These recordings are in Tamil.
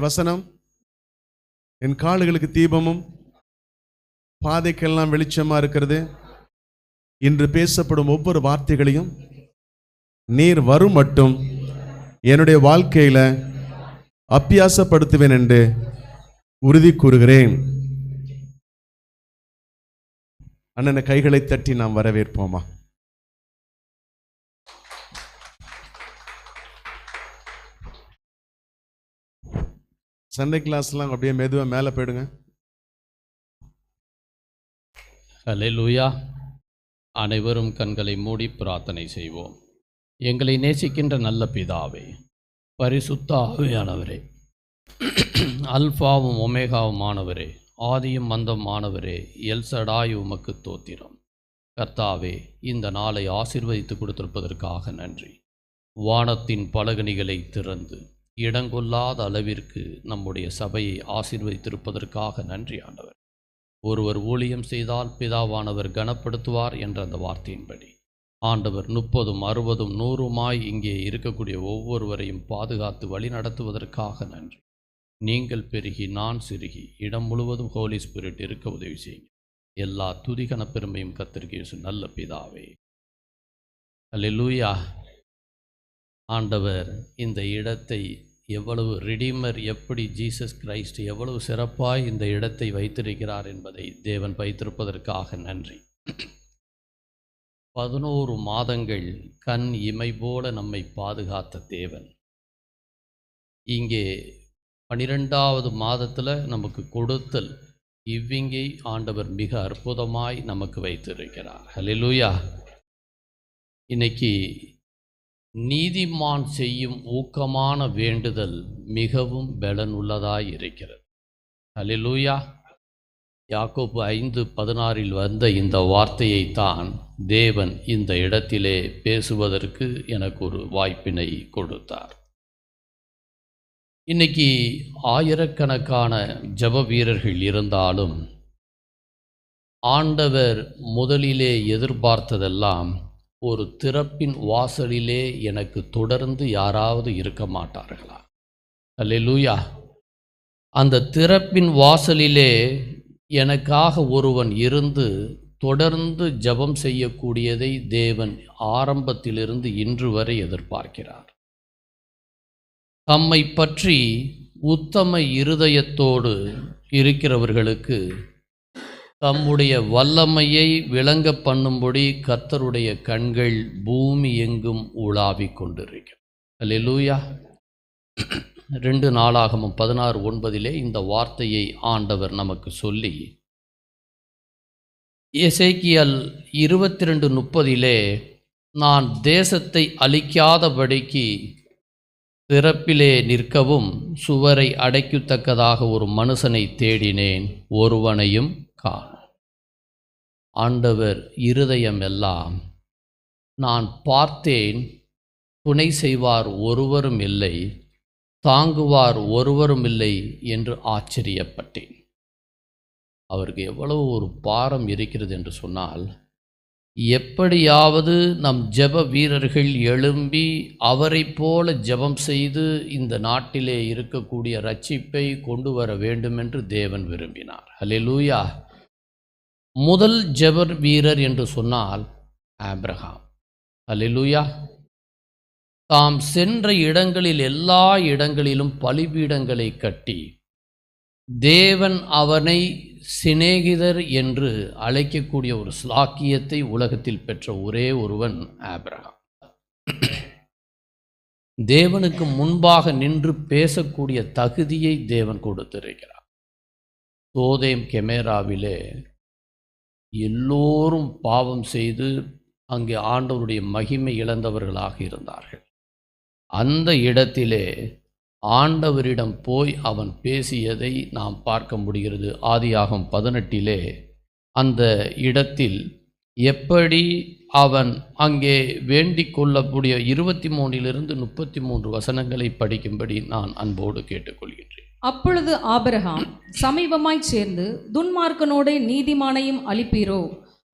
வசனம் என் கால்களுக்கு தீபமும் பாதைக்கெல்லாம் வெளிச்சமா இருக்கிறது. இன்று பேசப்படும் ஒவ்வொரு வார்த்தைகளையும் நீர் வரும் மட்டும் என்னுடைய வாழ்க்கையில அபியாசப்படுத்துவேன் என்று உறுதி கூறுகிறேன். அண்ணனை கைகளை தட்டி நாம் வரவேற்போமா? சண்டே கிளாஸ்லாம் அப்படியே மெதுவா மேலே போயிடுங்க. ஹல்லேலூயா. அனைவரும் கண்களை மூடி பிரார்த்தனை செய்வோம். எங்களை நேசிக்கின்ற நல்ல பிதாவே, பரிசுத்த ஆவியானவரே, அல்பாவும் ஒமேகாவுமானவரே, ஆதியும் மந்தமானவரே, எல்சடாய் உமக்கு தோத்திரம். கர்த்தாவே, இந்த நாளை ஆசீர்வதித்து கொடுத்திருப்பதற்காக நன்றி. வானத்தின் பலகணிகளை திறந்து இடங்கொள்ளாத அளவிற்கு நம்முடைய சபையை ஆசீர்வதித்திருப்பதற்காக நன்றி ஆண்டவர். ஒருவர் ஊழியம் செய்தால் பிதாவானவர் கனப்படுத்துவார் என்ற அந்த வார்த்தையின்படி ஆண்டவர் 30, 60, 100 இங்கே இருக்கக்கூடிய ஒவ்வொருவரையும் பாதுகாத்து வழி நடத்துவதற்காக நன்றி. நீங்கள் பெருகி நான் சிறுகி இடம் முழுவதும் ஹோலி ஸ்பிரிட் இருக்க உதவி செய்யுங்க. எல்லா துதிகன பெருமையும் கர்த்தருக்கு இயேசு நல்ல பிதாவே. அல்லேலூயா. ஆண்டவர் இந்த இடத்தை எவ்வளவு ரிடீமர், எப்படி ஜீசஸ் கிரைஸ்ட் எவ்வளவு சிறப்பாய் இந்த இடத்தை வைத்திருக்கிறார் என்பதை தேவன் வைத்திருப்பதற்காக நன்றி. 11 மாதங்கள் கண் இமை போல நம்மை பாதுகாத்த தேவன் இங்கே 12வது மாதத்தில் நமக்கு கொடுத்தல் இவ்விங்கை ஆண்டவர் மிக அற்புதமாய் நமக்கு வைத்திருக்கிறார். ஹல்லேலூயா. இன்னைக்கு நீதிமான் செய்யும் ஊக்கமான வேண்டுதல் மிகவும் பலனுள்ளதாய் இருக்கிறது. ஹல்லேலூயா. யாக்கோபு 5:16 வந்த இந்த வார்த்தையை தான் தேவன் இந்த இடத்திலே பேசுவதற்கு எனக்கு ஒரு வாய்ப்பினை கொடுத்தார். இன்னைக்கு ஆயிரக்கணக்கான ஜெப வீரர்கள் இருந்தாலும் ஆண்டவர் முதலிலே எதிர்பார்த்ததெல்லாம் ஒரு திறப்பின் வாசலிலே எனக்கு தொடர்ந்து யாராவது இருக்க மாட்டார்களா? அல்லேலூயா. அந்த திறப்பின் வாசலிலே எனக்காக ஒருவன் இருந்து தொடர்ந்து ஜெபம் செய்யக்கூடியதை தேவன் ஆரம்பத்திலிருந்து இன்று வரை எதிர்பார்க்கிறார். தம்மை பற்றி உத்தம இருதயத்தோடு இருக்கிறவர்களுக்கு தம்முடைய வல்லமையை விளங்க பண்ணும்படி கர்த்தருடைய கண்கள் பூமி எங்கும் உலாவிக் கொண்டிருக்கிறது. அல்லேலூயா. 2 நாளாகமம் 16:9 இந்த வார்த்தையை ஆண்டவர் நமக்கு சொல்லி, எசேக்கியேல் 22:30 நான் தேசத்தை அழிக்காதபடிக்கு திறப்பிலே நிற்கவும் சுவரை அடைக்கத்தக்கதாக ஒரு மனுஷனை தேடினேன், ஒருவனையும் காணோம். ஆண்டவர் இருதயம் எல்லாம் நான் பார்த்தேன், துணை செய்வார் ஒருவரும் இல்லை, தாங்குவார் ஒருவரும் இல்லை என்று ஆச்சரியப்பட்டேன். அவருக்கு எவ்வளவு ஒரு பாரம் இருக்கிறது என்று சொன்னால், எப்படியாவது நம் ஜெப வீரர்கள் எழும்பி அவரை போல ஜெபம் செய்து இந்த நாட்டிலே இருக்கக்கூடிய ரட்சிப்பை கொண்டு வர வேண்டும் என்று தேவன் விரும்பினார். ஹல்லேலூயா. முதல் ஜெப வீரர் என்று சொன்னால் ஆபிரகாம். ஹல்லேலூயா. தாம் சென்ற இடங்களில் எல்லா இடங்களிலும் பலிபீடங்களை கட்டி தேவன் அவனை சிநேகிதர் என்று அழைக்கக்கூடிய ஒரு ஸ்லாக்கியத்தை உலகத்தில் பெற்ற ஒரே ஒருவன் ஆபிரகாம். தேவனுக்கு முன்பாக நின்று பேசக்கூடிய தகுதியை தேவன் கொடுத்திருக்கிறார். சோதேம் கெமேராவிலே எல்லோரும் பாவம் செய்து அங்கே ஆண்டவருடைய மகிமை இழந்தவர்களாக இருந்தார்கள். அந்த இடத்திலே ஆண்டவரிடம் போய் அவன் பேசியதை நாம் பார்க்க முடிகிறது. ஆதியாகமம் 18 அந்த இடத்தில் எப்படி அவன் அங்கே வேண்டிக் கொள்ளக்கூடிய 23 33 வசனங்களை படிக்கும்படி நான் அன்போடு கேட்டுக்கொள்கின்றேன். அப்பொழுது ஆபிரகாம் சமீபமாய் சேர்ந்து, துன்மார்க்கனோடே நீதிமானையும் அழிப்பீரோ?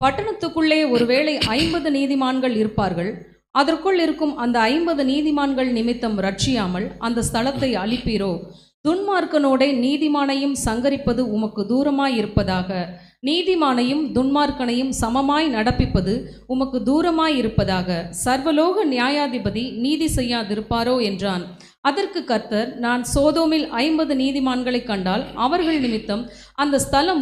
பட்டணத்துக்குள்ளே ஒருவேளை 50 நீதிமான்கள் இருப்பார்கள். அதற்குள் இருக்கும் அந்த 50 நீதிமான்கள் நிமித்தம் ரட்சியாமல் அந்த ஸ்தலத்தை அழிப்பீரோ? துன்மார்க்கனோடே நீதிமானையும் சங்கரிப்பது உமக்கு தூரமாயிருப்பதாக. நீதிமானையும் துன்மார்க்கனையும் சமமாய் நடப்பிப்பது உமக்கு தூரமாயிருப்பதாக. சர்வலோக நியாயாதிபதி நீதி செய்யாதிருப்பாரோ என்றான். அதற்கு கர்த்தர், நான் சோதோமில் 50 நீதிமான்களை கண்டால் அவர்கள் நிமித்தம் அந்த ஸ்தலம்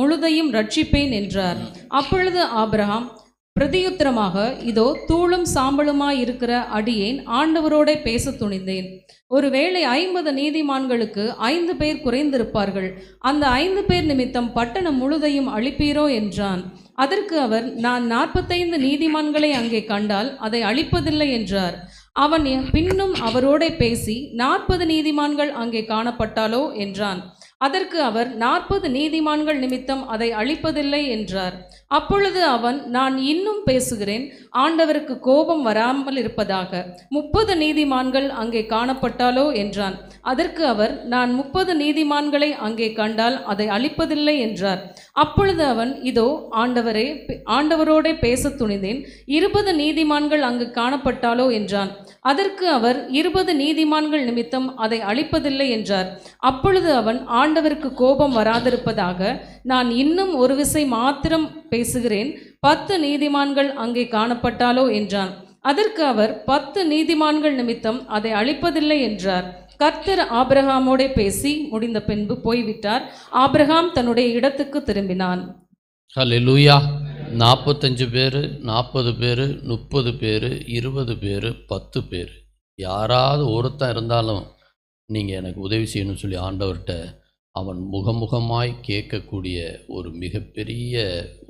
முழுதையும் ரட்சிப்பேன் என்றார். அப்பொழுது ஆபிரகாம் பிரதியுத்தரமாக, இதோ தூளும் சாம்பலுமாயிருக்கிற அடியேன் ஆண்டவரோடே பேச துணிந்தேன். ஒருவேளை 50 நீதிமான்களுக்கு 5 பேர் குறைந்திருப்பார்கள். அந்த 5 பேர் நிமித்தம் பட்டணம் முழுதையும் அழிப்பீரோ என்றான். அதற்கு அவர், நான் 45 நீதிமான்களை அங்கே கண்டால் அதை அழிப்பதில்லை என்றார். அவன் பின்னும் அவரோடே பேசி, 40 நீதிமான்கள் அங்கே காணப்பட்டாலோ என்றான். அதற்கு அவர், 40 நீதிமான்கள் நிமித்தம் அதை அழிப்பதில்லை என்றார். அப்பொழுது அவன், நான் இன்னும் பேசுகிறேன், ஆண்டவருக்கு கோபம் வராமல் இருப்பதாக. 30 நீதிமான்கள் அங்கே காணப்பட்டாலோ என்றான். அதற்கு அவர், நான் 30 நீதிமான்களை அங்கே கண்டால் அதை அழிப்பதில்லை என்றார். அப்பொழுது அவன், இதோ ஆண்டவரோடே பேச துணிந்தேன், 20 நீதிமான்கள் அங்கு காணப்பட்டாலோ என்றான். அதற்கு அவர், 20 நீதிமான்கள் நிமித்தம் அதை அழிப்பதில்லை என்றார். அப்பொழுது அவன், ஆண்டவருக்கு கோபம் வராதிருப்பதாக, நான் இன்னும் ஒரு விசை மாத்திரம் பேசுகிறேன், 10 நீதிமான்கள் அங்கே காணப்பட்டாலோ என்றான். அதற்கு அவர், 10 நீதிமான்கள் நிமித்தம் அதை அழிப்பதில்லை என்றார். கர்த்தர் ஆபிரகாமோடே பேசி முடிந்த பின்பு போய்விட்டார். ஆபிரகாம் தன்னுடைய இடத்துக்கு திரும்பினான். ஹல்லேலூயா. 45 பேர், 40 பேர், 30 பேர், 20 பேர், 10 பேர், யாராவது ஒருத்தன் இருந்தாலும் நீங்கள் எனக்கு உதவி செய்யணும்னு சொல்லி ஆண்டவர்கிட்ட அவன் முகமுகமாய் கேட்கக்கூடிய ஒரு மிகப்பெரிய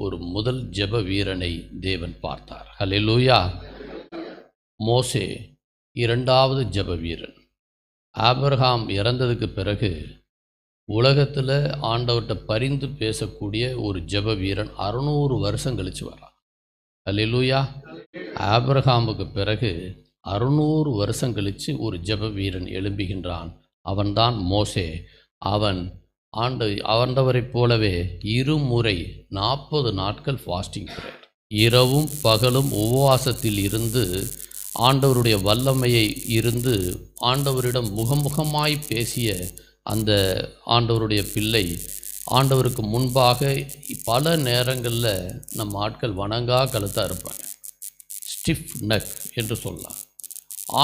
ஒரு முதல் ஜெப வீரனை தேவன் பார்த்தார். ஹல்லேலூயா. மோசே 2வது ஜெப வீரன். ஆபிரகாம் இறந்ததுக்கு பிறகு உலகத்தில் ஆண்டவர்கிட்ட பரிந்து பேசக்கூடிய ஒரு ஜெப வீரன் 600 வருஷம் கழித்து வர்றான். ஹல்லேலூயா. ஆபிரகாமுக்கு பிறகு 600 வருஷம் கழித்து ஒரு ஜெப வீரன் எழும்புகின்றான். அவன்தான் மோசே. அவன் ஆண்டவரைப் போலவே இருமுறை 40 நாட்கள் ஃபாஸ்டிங் ப்ரேயர், இரவும் பகலும் உபவாசத்தில் இருந்து ஆண்டவருடைய வல்லமையை இருந்து ஆண்டவரிடம் முகமுகமாய் பேசிய அந்த ஆண்டவருடைய பிள்ளை ஆண்டவருக்கு முன்பாக பல நேரங்களில் நம்ம ஆட்கள் வணங்கா கழுத்தாக இருப்பாங்க, ஸ்டிஃப் நெக் என்று சொல்லலாம்.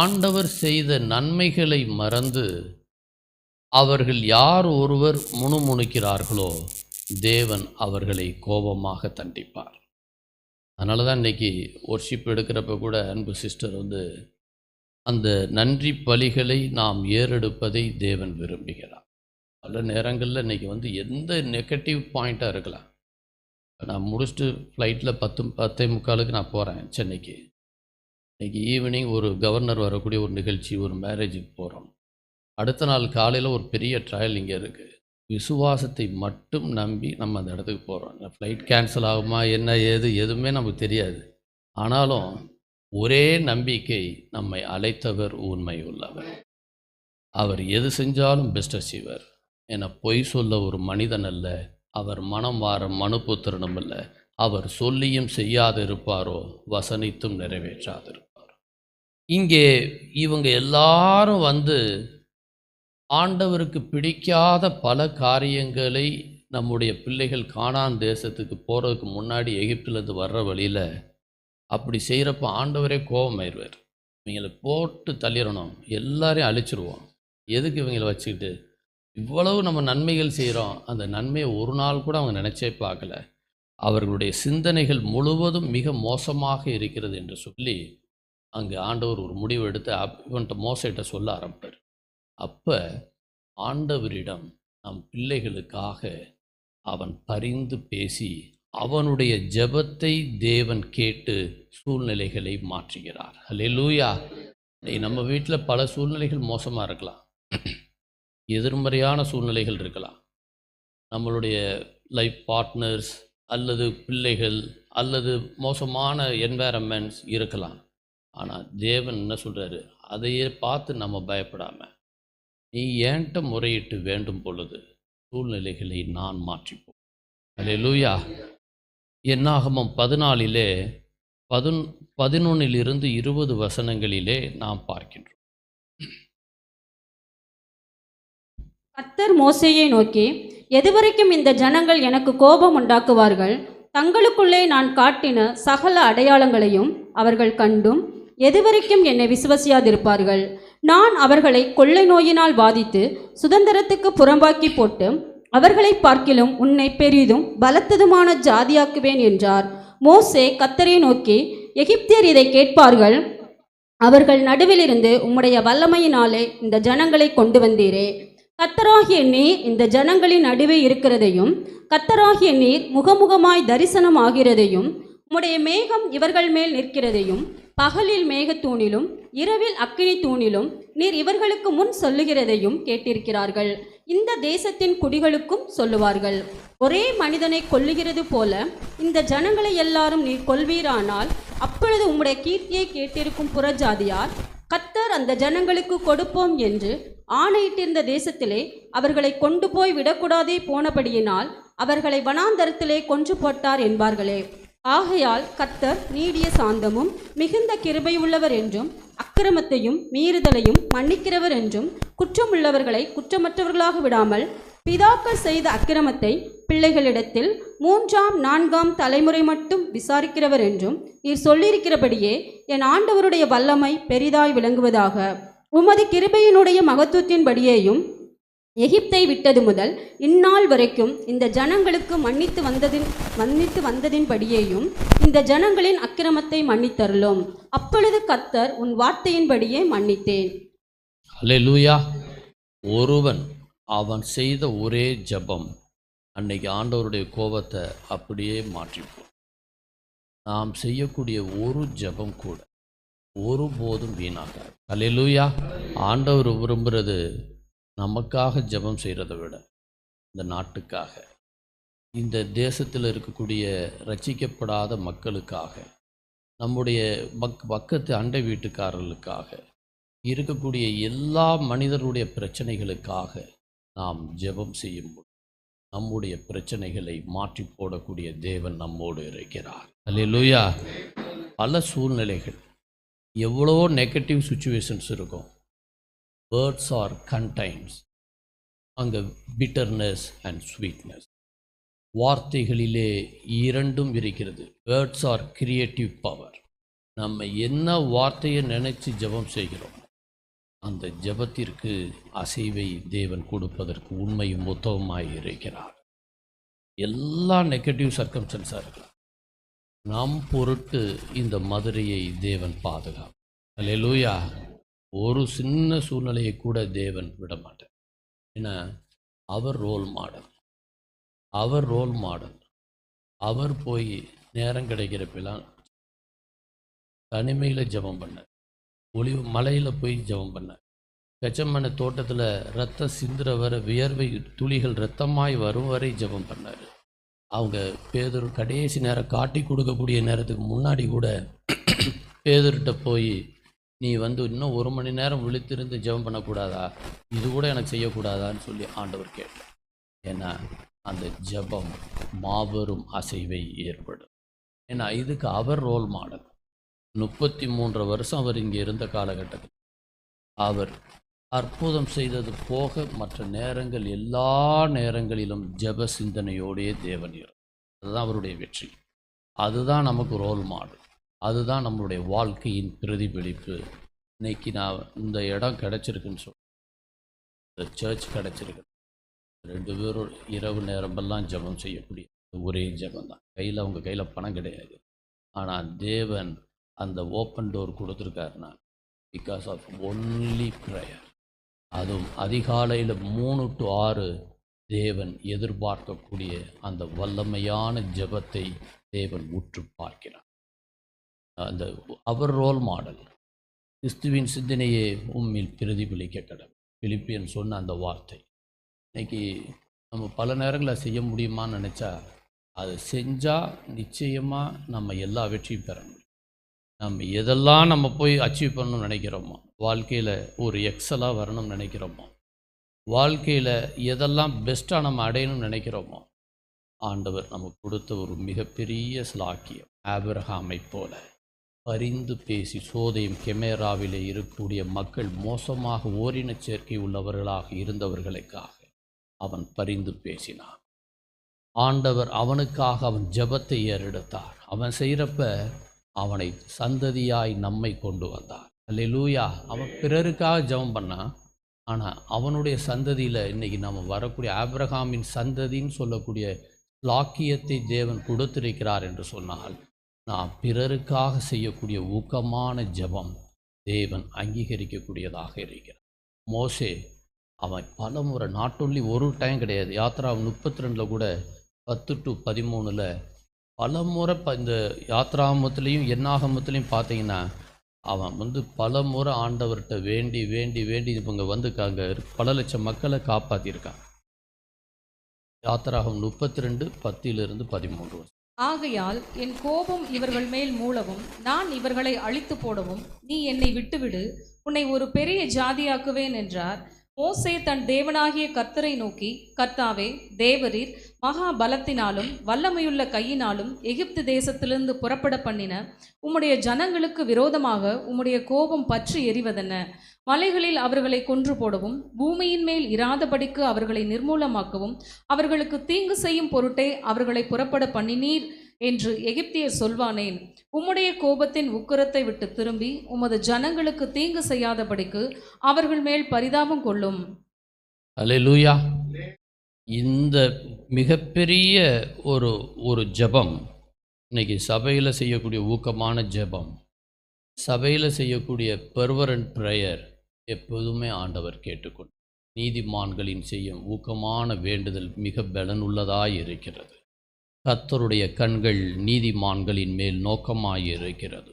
ஆண்டவர் செய்த நன்மைகளை மறந்து அவர்கள் யார் ஒருவர் முணுமுணுக்கிறார்களோ தேவன் அவர்களை கோபமாக தண்டிப்பார். அதனால தான் இன்றைக்கி ஒர்ஷிப் எடுக்கிறப்ப கூட அன்பு சிஸ்டர் அந்த நன்றி பலிகளை நாம் ஏறெடுப்பதை தேவன் விரும்புகிறார். பல நேரங்களில் இன்றைக்கி எந்த நெகட்டிவ் பாயிண்ட்டாக இருக்கலாம். நான் முடிச்சுட்டு ஃப்ளைட்டில் 10:45 நான் போகிறேன் சென்னைக்கு. இன்றைக்கி ஈவினிங் ஒரு கவர்னர் வரக்கூடிய ஒரு நிகழ்ச்சி, ஒரு மேரேஜுக்கு போகிறோம். அடுத்த நாள் காலையில் ஒரு பெரிய ட்ரையல் இங்கே இருக்குது. விசுவாசத்தை மட்டும் நம்பி நம்ம அந்த இடத்துக்கு போகிறோம். ஃப்ளைட் கேன்சல் ஆகுமா என்ன ஏது எதுவுமே நமக்கு தெரியாது. ஆனாலும் ஒரே நம்பிக்கை, நம்மை அழைத்தவர் உண்மை உள்ளவர், அவர் எது செஞ்சாலும் பெஸ்ட்டாக செய்வார். என பொய் சொல்ல ஒரு மனிதன் அல்ல, அவர் மனம் வார மனுபுத்திரனும் அல்ல. அவர் சொல்லியும் செய்யாது இருப்பாரோ, வசனித்தும் நிறைவேற்றாது இருப்பார். இங்கே இவங்க எல்லாரும் ஆண்டவருக்கு பிடிக்காத பல காரியங்களை நம்முடைய பிள்ளைகள் கானான் தேசத்துக்கு போகிறதுக்கு முன்னாடி எகிப்திலேருந்து வர்ற வழியில் அப்படி செய்கிறப்ப ஆண்டவரே கோபமாயிருவார். இவங்களை போட்டு தள்ளிடணும், எல்லாரையும் அழிச்சிருவோம். எதுக்கு இவங்களை வச்சுக்கிட்டு இவ்வளவு நம்ம நன்மைகள் செய்கிறோம், அந்த நன்மையை ஒரு நாள் கூட அவங்க நினச்சே பார்க்கல. அவர்களுடைய சிந்தனைகள் முழுவதும் மிக மோசமாக இருக்கிறது என்று சொல்லி அங்கே ஆண்டவர் ஒரு முடிவு எடுத்து இவன்கிட்ட மோசைகிட்ட சொல்ல ஆரம்பித்தார். அப்போ ஆண்டவரிடம் நம் பிள்ளைகளுக்காக அவன் பரிந்து பேசி அவனுடைய ஜெபத்தை தேவன் கேட்டு சூழ்நிலைகளை மாற்றுகிறார். ஹல்லேலூயா. நம்ம வீட்டில் பல சூழ்நிலைகள் மோசமாக இருக்கலாம், எதிர்மறையான சூழ்நிலைகள் இருக்கலாம், நம்மளுடைய லைஃப் பார்ட்னர்ஸ் அல்லது பிள்ளைகள் அல்லது மோசமான என்வாயரன்மெண்ட்ஸ் இருக்கலாம். ஆனால் தேவன் என்ன சொல்கிறாரு, அதையே பார்த்து நம்ம பயப்படாமல் நீ ஏன்ட்ட முறையிட்டு வேண்டும் பொழுது சூழ்நிலைகளை நான் மாற்றிப்போம். ஹல்லேலூயா. என்னாகமம் 14 11 20 வசனங்களிலே நாம் பார்க்கின்றோம். கர்த்தர் மோசேயை நோக்கி, எதுவரைக்கும் இந்த ஜனங்கள் எனக்கு கோபம் உண்டாக்குவார்கள்? தங்களுக்குள்ளே நான் காட்டின சகல அடையாளங்களையும் அவர்கள் கண்டும் எதுவரைக்கும் என்னை விசுவசியாதிருப்பார்கள்? நான் அவர்களை கொள்ளை நோயினால் பாதித்து சுதந்திரத்துக்கு புறம்பாக்கி போட்டு அவர்களை பார்க்கிலும் உன்னை பெரிதும் பலத்ததுமான ஜாதியாக்குவேன் என்றார். மோசே கர்த்தரை நோக்கி, எகிப்தியர் இதை கேட்பார்கள். அவர்கள் நடுவிலிருந்து உம்முடைய வல்லமையினாலே இந்த ஜனங்களை கொண்டு வந்தீரே. கர்த்தராகிய நீர் இந்த ஜனங்களின் நடுவே இருக்கிறதையும் கர்த்தராகிய நீர் முகமுகமாய் தரிசனம் ஆகிறதையும் உம்முடைய மேகம் இவர்கள் மேல் நிற்கிறதையும் பகலில் மேகத்தூணிலும் இரவில் அக்கினி தூணிலும் நீர் இவர்களுக்கு முன் சொல்லுகிறதையும் கேட்டிருக்கிறார்கள். இந்த தேசத்தின் குடிகளுக்கும் சொல்லுவார்கள். ஒரே மனிதனை கொல்லுகிறது போல இந்த ஜனங்களை எல்லாரும் நீர் கொல்வீரானால் அப்பொழுது உம்முடைய கீர்த்தியை கேட்டிருக்கும் புறஜாதியார் கர்த்தர் அந்த ஜனங்களுக்கு கொடுப்போம் என்று ஆணையிட்டிருந்த தேசத்திலே அவர்களை கொண்டு போய் விடக்கூடாதே போனபடியினால் அவர்களை வனாந்தரத்திலே கொன்று போட்டார் என்பார்களே. ஆகையால் கர்த்தர் நீடிய சாந்தமும் மிகுந்த கிருபை உள்ளவர் என்றும் அக்கிரமத்தையும் மீறுதலையும் மன்னிக்கிறவர் என்றும் குற்றமுள்ளவர்களை குற்றமற்றவர்களாக விடாமல் பிதாக்கள் செய்த அக்கிரமத்தை பிள்ளைகளிடத்தில் 3ஆம் 4ஆம் தலைமுறை மட்டும் விசாரிக்கிறவர் என்றும் நீர் சொல்லியிருக்கிறபடியே என் ஆண்டவருடைய வல்லமை பெரிதாய் விளங்குவதாக. உமது கிருபையினுடைய மகத்துவத்தின்படியேயும் எகிப்தை விட்டது முதல் இந்நாள் வரைக்கும் இந்த ஜனங்களுக்கு மன்னித்து வந்ததின்படியேயும் இந்த ஜனங்களின் அக்கிரமத்தை மன்னித்தருளும். அப்பொழுது கர்த்தர் உன் வார்த்தையின்படியே மன்னித்தேன். அல்லேலூயா. ஒருவன் அவன் செய்த ஒரே ஜெபம் அன்னைக்கு ஆண்டவருடைய கோபத்தை அப்படியே மாற்றிப்போம். நாம் செய்யக்கூடிய ஒரு ஜெபம் கூட ஒருபோதும் வீணாகாது. அல்லேலூயா. ஆண்டவர் விரும்புகிறது நமக்காக ஜெபம் செய்கிறத விட இந்த நாட்டுக்காக, இந்த தேசத்தில் இருக்கக்கூடிய ரட்சிக்கப்படாத மக்களுக்காக, நம்முடைய பக்கத்து அண்டை வீட்டுக்காரர்களுக்காக, இருக்கக்கூடிய எல்லா மனிதர்களுடைய பிரச்சனைகளுக்காக நாம் ஜெபம் செய்யும்போது நம்முடைய பிரச்சனைகளை மாற்றி போடக்கூடிய தேவன் நம்மோடு இருக்கிறார். அல்லேலூயா. பல சூழ்நிலைகள், எவ்வளோ நெகட்டிவ் சுச்சுவேஷன்ஸ் இருக்கும். வேர்ட்ஸ் ஆர் கண்டைன்ஸ், அங்கே பிட்டர்னஸ் அண்ட் ஸ்வீட்னஸ். வார்த்தைகளிலே இரண்டும் இருக்கிறது. Words R creative power. நம்ம என்ன வார்த்தையை நினைச்சு ஜெபம் செய்கிறோம், அந்த ஜெபத்திற்கு அசைவை தேவன் கொடுப்பதற்கு உண்மையும் மொத்தமாய் இருக்கிறார். எல்லா நெகட்டிவ் சர்க்கம்ஸ்டன்ஸாக இருக்கலாம், நம் பொருட்டு இந்த மதுரையை தேவன் பாதுகாப்பு. அல்லேலூயா. ஒரு சின்ன சூழ்நிலையை கூட தேவன் விட மாட்டார். ஏன்னா அவர் ரோல் மாடல். அவர் போய் நேரம் கிடைக்கிறப்பெல்லாம் தனிமையில் ஜெபம் பண்ணார். ஒளிவு மலையில் போய் ஜெபம் பண்ணார். கச்சமன தோட்டத்தில் ரத்தம் சிந்துற வர, வியர்வை துளிகள் ரத்தமாய் வரும் வரை ஜெபம் பண்ணார். அவங்க பேதுரு கடைசி நேரம் காட்டி கொடுக்கக்கூடிய நேரத்துக்கு முன்னாடி கூட பேதுருட்ட போய், நீ இன்னும் 1 மணி நேரம் விழித்திருந்து ஜெபம் பண்ணக்கூடாதா, இது கூட எனக்கு செய்யக்கூடாதான்னு சொல்லி ஆண்டவர் கேட்டார். ஏன்னா அந்த ஜெபம் மாபெரும் அசைவை ஏற்படும். ஏன்னா இதுக்கு அவர் ரோல் மாடல். 33 வருஷம் அவர் இங்கே இருந்த காலகட்டத்தில் அவர் அற்புதம் செய்தது போக மற்ற நேரங்கள் எல்லா நேரங்களிலும் ஜெப சிந்தனையோடைய தேவன் இருந்தார். அதுதான் அவருடைய வெற்றி. அதுதான் நமக்கு ரோல் மாடல். அதுதான் நம்மளுடைய வாழ்க்கையின் பிரதிபலிப்பு. இன்னைக்கு நான் இந்த இடம் கிடச்சிருக்குன்னு சொல்லி, இந்த சர்ச் கிடச்சிருக்கு, 2 பேரும் இரவு நேரமெல்லாம் ஜெபம் செய்யக்கூடிய ஒரே ஜெபம் தான். அவங்க கையில் பணம் கிடையாது. ஆனால் தேவன் அந்த ஓப்பன் டோர் கொடுத்துருக்காருன்னா பிகாஸ் ஆஃப் ஒன்லி ப்ரேயர். அதுவும் அதிகாலையில் 3 to 6 தேவன் எதிர்பார்க்கக்கூடிய அந்த வல்லமையான ஜெபத்தை தேவன் உற்று பார்க்கிறார். அந்த அவர் ரோல் மாடல். கிறிஸ்துவின் சிந்தனையே உம்மில் பிரதிபலிக்க கடவுள். பிலிப்பியன் சொன்ன அந்த வார்த்தை இன்னைக்கு நம்ம பல நேரங்களில் செய்ய முடியுமான்னு நினச்சா, அதை செஞ்சால் நிச்சயமாக நம்ம எல்லா வெற்றியும் பெற முடியும். நம்ம எதெல்லாம் நம்ம போய் அச்சீவ் பண்ணணும்னு நினைக்கிறோமோ, வாழ்க்கையில் ஒரு எக்ஸலாக வரணும்னு நினைக்கிறோமோ, வாழ்க்கையில் எதெல்லாம் பெஸ்ட்டாக நம்ம அடையணும்னு நினைக்கிறோமோ, ஆண்டவர் நமக்கு கொடுத்த ஒரு மிகப்பெரிய ஸ்லாக்கியம். ஆபிரகாமை போல பரிந்து பேசி சோதேம் கெமேராவிலே இருக்கக்கூடிய மக்கள் மோசமாக ஓரின சேர்க்கை உள்ளவர்களாக இருந்தவர்களுக்காக அவன் பரிந்து பேசினான். ஆண்டவர் அவனுக்காக அவன் ஜெபத்தை ஏறெடுத்தார். அவன் செய்கிறப்ப அவனை சந்ததியாய் நம்மை கொண்டு வந்தார். அல்லேலூயா. அவன் பிறருக்காக ஜெபம் பண்ணான். ஆனால் அவனுடைய சந்ததியில் இன்றைக்கி நம்ம வரக்கூடிய ஆபிரகாமின் சந்ததின்னு சொல்லக்கூடிய லாக்கியத்தை தேவன் கொடுத்திருக்கிறார் என்று சொன்னால், நாம் பிறருக்காக செய்யக்கூடிய ஊக்கமான ஜெபம் தேவன் அங்கீகரிக்கக்கூடியதாக இருக்கிறார். மோசே அவன் பலமுறை, நாட் ஒன்லி ஒரு டைம் கிடையாது, யாத்ரா 32 கூட 10 to 13 பலமுறை இந்த யாத்ராமத்துலேயும் என்னாகமத்துலேயும் பார்த்தீங்கன்னா அவன் பல முறை ஆண்டவர்கிட்ட வேண்டி வேண்டி வேண்டி இவங்க அங்கே பல லட்சம் மக்களை காப்பாற்றியிருக்கான். யாத்திராகம் 32 10-13. ஆகையால் என் கோபம் இவர்கள் மேல் மூளவும் நான் இவர்களை அழித்து போடவும் நீ என்னை விட்டுவிடு, உன்னை ஒரு பெரிய ஜாதியாக்குவேன் என்றார். மோசே தன் தேவனாகிய கர்த்தரை நோக்கி, கர்த்தாவே, தேவரீர் மகா பலத்தினாலும் வல்லமையுள்ள கையினாலும் எகிப்து தேசத்திலிருந்து புறப்பட பண்ணின உம்முடைய ஜனங்களுக்கு விரோதமாக உம்முடைய கோபம் பற்றி எரிவதென்ன? மலைகளில் அவர்களை கொன்று போடவும் பூமியின் மேல் இராதபடிக்கு அவர்களை நிர்மூலமாக்கவும் அவர்களுக்கு தீங்கு செய்யும் பொருட்டே அவர்களை புறப்பட பண்ணினீர் என்று எகிப்தியர் சொல்வானேன்? உம்முடைய கோபத்தின் உக்கிரத்தை விட்டு திரும்பி உமது ஜனங்களுக்கு தீங்கு செய்யாதபடிக்கு அவர்கள் மேல் பரிதாபம் கொள்ளும். அல்லேலூயா. இந்த மிகப்பெரிய ஒரு ஜெபம் இன்னைக்கு சபையில் செய்யக்கூடிய ஊக்கமான ஜெபம், சபையில் செய்யக்கூடிய பெர்வரண்ட் ப்ரேயர் எப்போதுமே ஆண்டவர் கேட்டுக்கொண்டு, நீதிமான்களின் செய்யும் ஊக்கமான வேண்டுதல் மிக பலனுள்ளதாய் இருக்கிறது. கர்த்தருடைய கண்கள் நீதிமான்களின் மேல் நோக்கமாய் இருக்கிறது.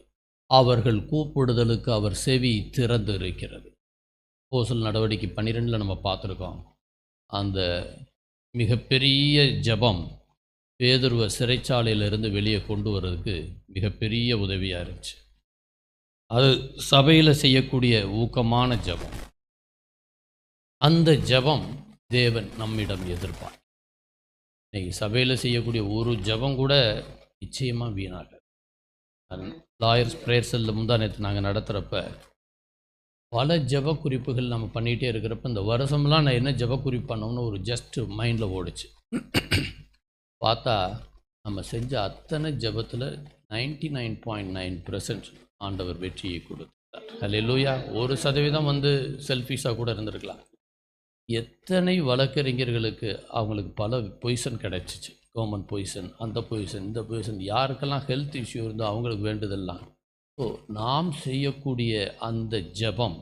அவர்கள் கூப்பிடுதலுக்கு அவர் செவி திறந்து இருக்கிறது. அப்போஸ்தலர் நடவடிக்கை 12 நம்ம பார்த்துருக்கோம். அந்த மிகப்பெரிய ஜெபம் பேதுருவை சிறைச்சாலையிலிருந்து வெளியே கொண்டு வர்றதுக்கு மிகப்பெரிய உதவியாக இருந்துச்சு. அது சபையில் செய்யக்கூடிய ஊக்கமான ஜெபம். அந்த ஜெபம் தேவன் நம்மிடம் எதிர்பார்க்கிறார். இன்னைக்கு சபையில் செய்யக்கூடிய ஒரு ஜெபம் கூட நிச்சயமாக வீணாக. லாயர்ஸ் ப்ரேயர் செல்லில் முந்தானத்து நாங்கள் நடத்துகிறப்ப பல ஜெப குறிப்புகள் நம்ம பண்ணிகிட்டே இருக்கிறப்ப இந்த வருஷம்லாம் நான் என்ன ஜெப குறிப்பு பண்ணோம்னு ஒரு ஜஸ்ட் மைண்டில் ஓடிச்சு. பார்த்தா நம்ம செஞ்ச அத்தனை ஜெபத்தில் 99.9% ஆண்டவர் வெற்றியை கொடுத்தார். அல்லேலூயா. 1% செல்ஃபிஷாக கூட இருந்திருக்கலாம். எத்தனை வழக்கறிஞர்களுக்கு அவங்களுக்கு பல பொசிஷன் கிடச்சிச்சு. கவர்மெண்ட் பொசிஷன், அந்த பொசிஷன், இந்த பொசிஷன், யாருக்கெல்லாம் ஹெல்த் இஷ்யூ இருந்தோ அவங்களுக்கு வேண்டுதெல்லாம். ஸோ நாம் செய்யக்கூடிய அந்த ஜெபம்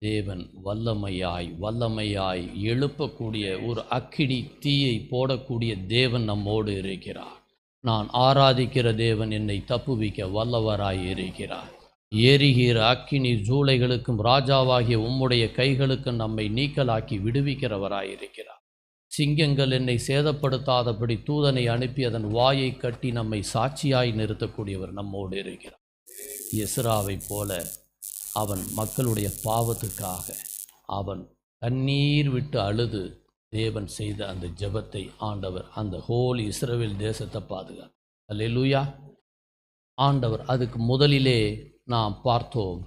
தேவன் வல்லமையாய் எழுப்பக்கூடிய ஒரு அக்கினி தீயை போடக்கூடிய தேவன் நம்மோடு இருக்கிறார். நான் ஆராதிக்கிற தேவன் என்னை தப்புவிக்க வல்லவராய் இருக்கிறார். எரிகிற அக்கினி ஜூளைகளுக்கும் ராஜாவாகிய உம்முடைய கைகளுக்கும் நம்மை நீக்கலாக்கி விடுவிக்கிறவராய் இருக்கிறார். சிங்கங்கள் என்னை சேதப்படுத்தாதபடி தூதனை அனுப்பி அதன் வாயை கட்டி நம்மை சாட்சியாய் நிறுத்தக்கூடியவர் நம்மோடு இருக்கிறார். எஸ்ராவை போல அவன் மக்களுடைய பாவத்துக்காக அவன் கண்ணீர் விட்டு அழுது தேவன் செய்த அந்த ஜெபத்தை ஆண்டவர் அந்த ஹோல் இஸ்ரவேல் தேசத்தை பாதுகாத்தார். அல்லேலூயா. ஆண்டவர் அதுக்கு முதலிலே நாம் பார்த்தோம்,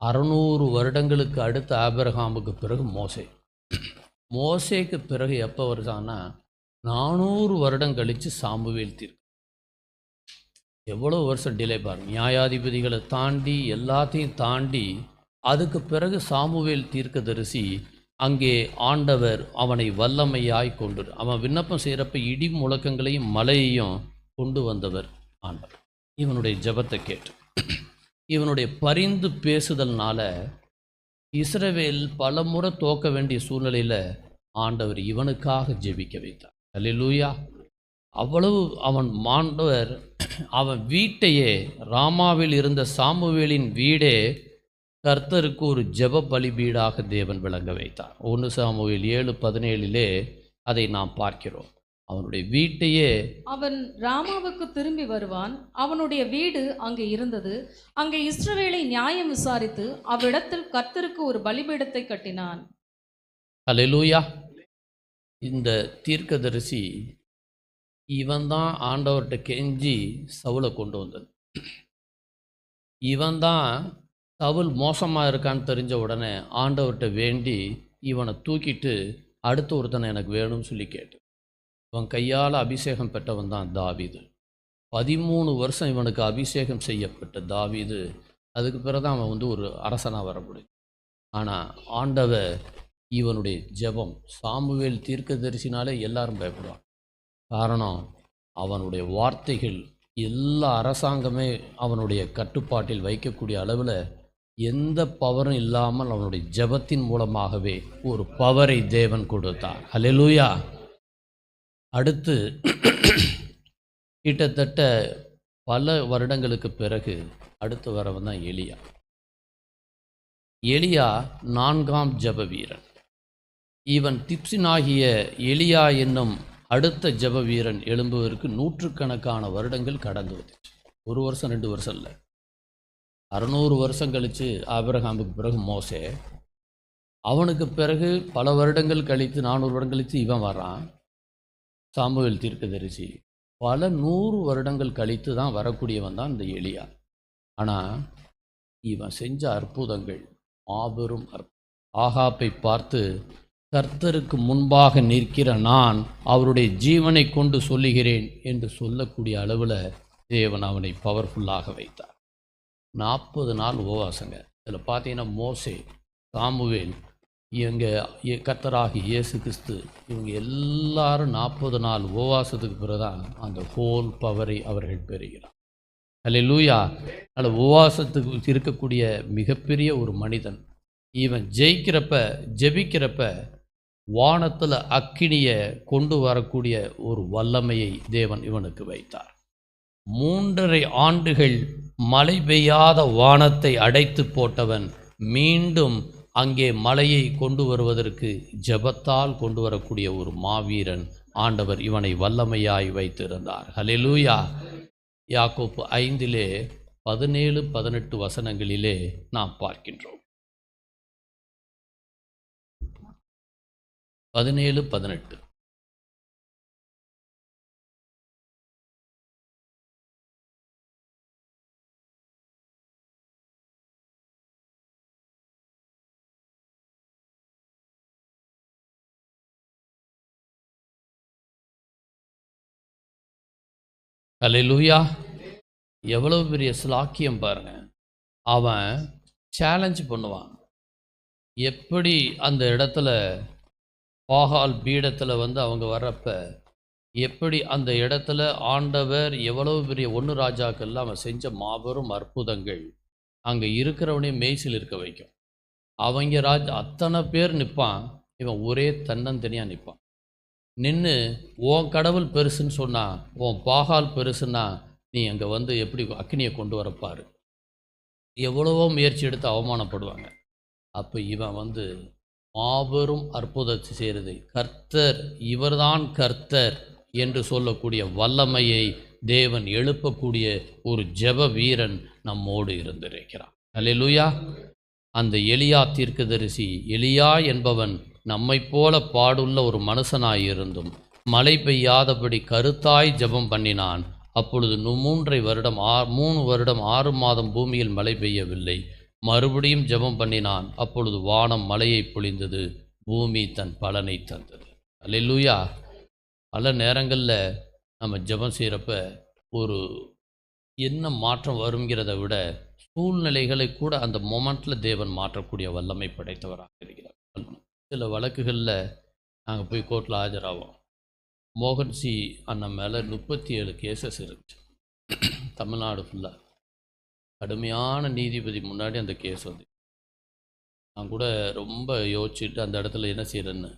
600 வருடங்களுக்கு அடுத்த ஆபிரகாமுக்கு பிறகு மோசேக்கு பிறகு எப்போ வருதான்னா 400 வருடம் கழித்து சாமுவேல் தீர்க்க. எவ்வளோ வருஷம் டிலே பாருங்க. நியாயாதிபதிகளை தாண்டி எல்லாத்தையும் தாண்டி அதுக்கு பிறகு சாமுவேல் தீர்க்கதரிசி அங்கே ஆண்டவர் அவனை வல்லமையாய் கொண்டு அவன் விண்ணப்பம் செய்கிறப்ப இடி முழக்கங்களையும் மலையையும் கொண்டு வந்தவர் ஆண்டவர். இவனுடைய ஜெபத்தை கேட்டு இவனுடைய பரிந்து பேசுதல்னால இஸ்ரவேல் பல முறை தோக்க வேண்டிய சூழ்நிலையில் ஆண்டவர் இவனுக்காக ஜெபிக்க வைத்தார். அல்லேலூயா. அவ்வளவு ஆண்டவர் அவன் வீட்டையே, ராமாவில் இருந்த சாமுவேலின் வீடே கர்த்தருக்கு ஒரு ஜெப பலிபீடாக தேவன் விளங்க வைத்தார். 1 சாமுவேல் 7:17 அதை நாம் பார்க்கிறோம். அவனுடைய வீட்டையே, அவன் ராமாவுக்கு திரும்பி வருவான், அவனுடைய வீடு அங்கே இருந்தது, அங்கே இஸ்ரவேலை நியாயம் விசாரித்து அவ்விடத்தில் கர்த்தருக்கு ஒரு பலிபீடத்தை கட்டினான். அல்லேலூயா. இந்த தீர்க்கதரிசி இவன்தான் ஆண்டவர்கிட்ட கெஞ்சி சவுலை கொண்டு வந்தது. இவன்தான் சவுல் மோசமாக இருக்கான்னு தெரிஞ்ச உடனே ஆண்டவர்கிட்ட வேண்டி இவனை தூக்கிட்டு அடுத்த ஒருத்தனை எனக்கு வேணும்னு சொல்லி கேட்டு இவன் கையால் அபிஷேகம் பெற்றவன் தான் தாவீது. 13 வருஷம் இவனுக்கு அபிஷேகம் செய்யப்பட்ட தாவீது அதுக்கு பிறகு தான் அவன் ஒரு அரசனாக வர முடியும். ஆனால் ஆண்டவர் இவனுடைய ஜெபம், சாமுவேல் தீர்க்கதரிசினாலே எல்லாரும் பயப்படுவான். காரணம், அவனுடைய வார்த்தைகள் எல்லா அரசாங்கமே அவனுடைய கட்டுப்பாட்டில் வைக்கக்கூடிய அளவில் எந்த பவரும் இல்லாமல் அவனுடைய ஜெபத்தின் மூலமாகவே ஒரு பவரை தேவன் கொடுத்தார். ஹல்லேலூயா. அடுத்து கிட்டத்தட்ட பல வருடங்களுக்கு பிறகு அடுத்து வரவன் தான் எலியா. எலியா 4ஆம் ஜெப வீரன். இவன் திப்சினாகிய எலியா என்னும் அடுத்த ஜெப வீரன் எழும்புவதற்கு நூற்றுக்கணக்கான வருடங்கள் கடந்து வந்துச்சு. 1 வருஷம் 2 வருஷம் இல்லை, 600 வருஷம் கழித்து ஆபிரகாமுக்கு பிறகு மோசே, அவனுக்கு பிறகு பல வருடங்கள் கழித்து 400 வருடம் கழித்து இவன் வரான் சாமுவேல் தீர்க்கதரிசி. பல 100 வருடங்கள் கழித்து தான் வரக்கூடியவன் தான் இந்த எலியா. ஆனால் இவன் செஞ்ச அற்புதங்கள் மாபெரும் ஆகாப்பை பார்த்து, கர்த்தருக்கு முன்பாக நிற்கிற நான் அவருடைய ஜீவனை கொண்டு சொல்லுகிறேன் என்று சொல்லக்கூடிய அளவில் தேவன் அவனை பவர்ஃபுல்லாக வைத்தார். 40 நாள் உபவாசங்க. இதில் பார்த்தீங்கன்னா மோசே, சாமுவேல், கர்த்தராகி இயேசு கிறிஸ்து, இவங்க எல்லாரும் 40 நாள் உபவாசத்துக்கு பிறகுதான் அந்த ஹோல் பவரை அவர்கள் பெறுகிறார். அல்லேலூயா. அதில் உபவாசத்துக்கு இருக்கக்கூடிய மிகப்பெரிய ஒரு மனிதன். இவன் ஜெபிக்கிறப்ப வானத்தில் அக்கினியை கொண்டு வரக்கூடிய ஒரு வல்லமையை தேவன் இவனுக்கு வைத்தார். 3.5 ஆண்டுகள் மழை பெய்யாத வானத்தை அடைத்து போட்டவன் மீண்டும் அங்கே மழையை கொண்டு வருவதற்கு ஜெபத்தால் கொண்டு வரக்கூடிய ஒரு மாவீரன் ஆண்டவர் இவனை வல்லமையாய் வைத்திருந்தார். ஹல்லேலூயா. யாக்கோப்பு 5:17-18 வசனங்களிலே நாம் பார்க்கின்றோம். 17-18. அல்லேலூயா. எவ்வளவு பெரிய ஸ்லாக்கியம் பாருங்க. அவன் சேலஞ்ச் பண்ணுவான். எப்படி அந்த இடத்துல பாகால் பீடத்தில் அவங்க வர்றப்ப எப்படி அந்த இடத்துல ஆண்டவர் எவ்வளவு பெரிய 1 ராஜாக்கள்ல அவன் செஞ்ச மாபெரும் அற்புதங்கள் அங்கே இருக்கிறவனே மெய்சில் இருக்க வைக்கும். அவங்க அத்தனை பேர் நிற்பான், இவன் ஒரே தன்னந்தனியாக நிற்பான். நின்று உன் கடவுள் பெருசுன்னு சொன்னா, உன் பாகால் பெருசுன்னா நீ அங்கே எப்படி அக்னியை கொண்டு வரப்பாரு. எவ்வளவோ முயற்சி எடுத்து அவமானப்படுவாங்க. அப்போ இவன் மாபெரும் அற்புதத்தை செய்கிறது. கர்த்தர், இவர்தான் கர்த்தர் என்று சொல்லக்கூடிய வல்லமையை தேவன் எழுப்பக்கூடிய ஒரு ஜெப வீரன் நம்மோடு இருந்திருக்கிறான். அல்லேலூயா. அந்த எலியா தீர்க்கதரிசி, எலியா என்பவன் நம்மைப் போல பாடுள்ள ஒரு மனுஷனாயிருந்தும் மழை பெய்யாதபடி கருத்தாய் ஜெபம் பண்ணினான். அப்பொழுது 3 வருடம் 6 மாதம் பூமியில் மழை பெய்யவில்லை. மறுபடியும் ஜெபம் பண்ணினான். அப்பொழுது வானம் மழையை பொழிந்தது, பூமி தன் பலனை தந்தது. அல்லேலூயா. பல நேரங்களில் நம்ம ஜெபம் செய்கிறப்ப ஒரு என்ன மாற்றம் வருங்கிறத விட சூழ்நிலைகளை கூட அந்த மொமெண்ட்டில் தேவன் மாற்றக்கூடிய வல்லமை படைத்தவராக இருக்கிறார். சில வழக்குகளில் நாங்கள் போய் கோர்ட்டில் ஆஜராவோம். மோகன்சி அண்ணன் மேலே 37 கேசஸ் இருந்துச்சு தமிழ்நாடு ஃபுல்லாக. கடுமையான நீதிபதி முன்னாடி அந்த கேஸ் நான் கூட ரொம்ப யோசிச்சுட்டு அந்த இடத்துல என்ன செய்கிறேன்னு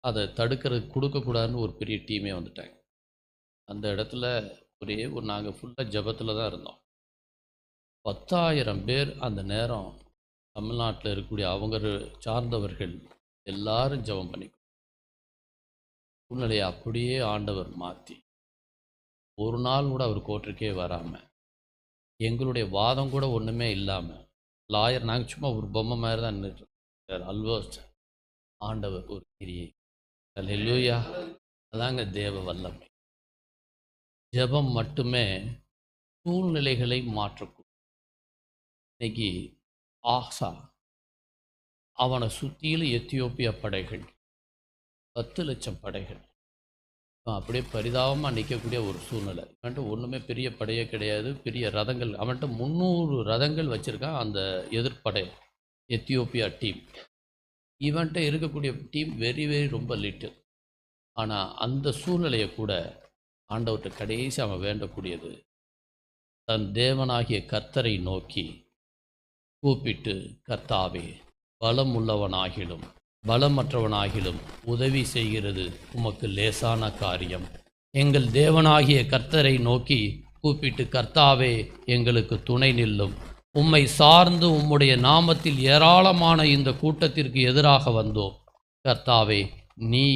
அதை தடுக்கிறதுக்கு கொடுக்கக்கூடாதுன்னு ஒரு பெரிய டீமே வந்துட்டாங்க. அந்த இடத்துல நாங்கள் ஃபுல்லாக ஜபத்தில் தான் இருந்தோம். 10,000 பேர் அந்த நேரம் தமிழ்நாட்டில் இருக்கக்கூடிய அவங்க சார்ந்தவர்கள் எல்லாரும் ஜெபம் பண்ணி சூழ்நிலையை அப்படியே ஆண்டவர் மாற்றி ஒரு நாள் கூட அவர் கோர்ட்டுக்கே வராமல், எங்களுடைய வாதம் கூட ஒன்றுமே இல்லாமல், லாயர் நாங்கள் சும்மா ஒரு பொம்மை மாதிரி தான் நின்றுட்டு ஆல்மோஸ்ட் ஆண்டவர் ஒரு கிரியை. அல்லேலூயா. அதாங்க தேவ வல்லமை. ஜெபம் மட்டுமே சூழ்நிலைகளை மாற்றக்கூடும். இன்னைக்கு ஆசா அவனை சுற்றிலும் எத்தியோப்பியா படைகள் 10,00,000 படைகள். அவன் அப்படியே பரிதாபமாக நிற்கக்கூடிய ஒரு சூழ்நிலை. அவன்கிட்ட ஒன்றுமே பெரிய படையே கிடையாது, பெரிய ரதங்கள். அவன்கிட்ட 300 ரதங்கள் வச்சுருக்கான் அந்த எதிர்ப்படை, எத்தியோப்பியா டீம். இவன்கிட்ட இருக்கக்கூடிய டீம் வெரி ரொம்ப லிட்டில். ஆனால் அந்த சூழ்நிலையை கூட ஆண்டவர்கிட்ட கடைசி அவன் வேண்டக்கூடியது, தன் தேவனாகிய கர்த்தரை நோக்கி கூப்பிட்டு, கர்த்தாவே, பலம் உள்ளவனாகிலும் பலமற்றவனாகிலும் உதவி செய்கிறது உமக்கு லேசான காரியம். எங்கள் தேவனாகிய கர்த்தரை நோக்கி கூப்பிட்டு, கர்த்தாவே, எங்களுக்கு துணை நில்லும். உம்மை சார்ந்து உம்முடைய நாமத்தில் ஏராளமான இந்த கூட்டத்திற்கு எதிராக வந்தோம். கர்த்தாவே, நீ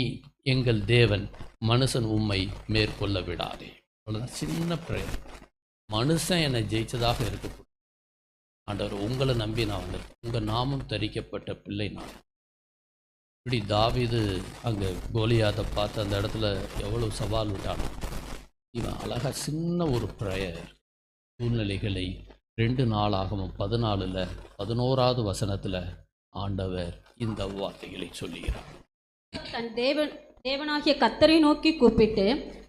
எங்கள் தேவன், மனுஷன் உம்மை மேற்கொள்ள விடாதே. அவ்வளோதான், சின்ன பிரேயர். மனுஷன் என்னை ஜெயிச்சதாக இருக்கக்கூடாது. ஆண்டவர், உங்களை நம்பி நான் வந்திருக்கேன். உங்கள் நாமம் தரிக்கப்பட்ட பிள்ளை நான். இப்படி தாவீது அங்கே கோலியாத்தை பார்த்து அந்த இடத்துல எவ்வளோ சவால் விட்டானோ, இவன் அழகாக சின்ன ஒரு ப்ரேயர் சூழ்நிலைகளை 2 நாளாகவும் 14 11வது வசனத்தில் ஆண்டவர் இந்த வார்த்தைகளை சொல்லுகிறார். தன் தேவனாகிய கர்த்தரை நோக்கி கூப்பிட்டு,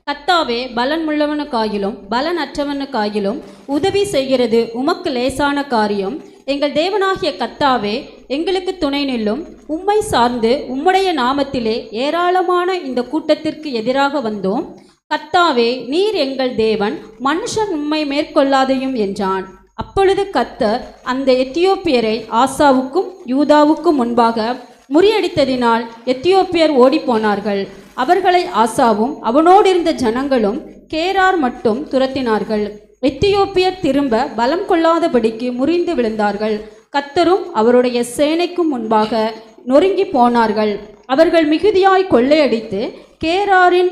கர்த்தாவே, பலனுள்ளவனுக்காயிலும் பலனற்றவனுக்காயிலும் உதவி செய்கிறது உமக்கு லேசான காரியம். எங்கள் தேவனாகிய கர்த்தாவே, எங்களுக்கு துணை நில்லும். உம்மை சார்ந்து உம்முடைய நாமத்திலே ஏராளமான இந்த கூட்டத்திற்கு எதிராக வந்தோம். கர்த்தாவே, நீர் எங்கள் தேவன், மனுஷன் உம்மை மேற்கொள்ளாதையும் என்றான். அப்பொழுது கர்த்தர் அந்த எத்தியோப்பியரை ஆசாவுக்கும் யூதாவுக்கும் முன்பாக முறியடித்ததினால் எத்தியோப்பியர் ஓடிப்போனார்கள். அவர்களை ஆசாவும் அவனோடிருந்த ஜனங்களும் கேரார் மட்டும் துரத்தினார்கள். எத்தியோப்பியர் திரும்ப பலம் கொள்ளாதபடிக்கு முறிந்து விழுந்தார்கள். கர்த்தரும் அவருடைய சேனைக்கும் முன்பாக நொறுங்கி போனார்கள். அவர்கள் மிகுதியாய் கொள்ளையடித்து கேராரின்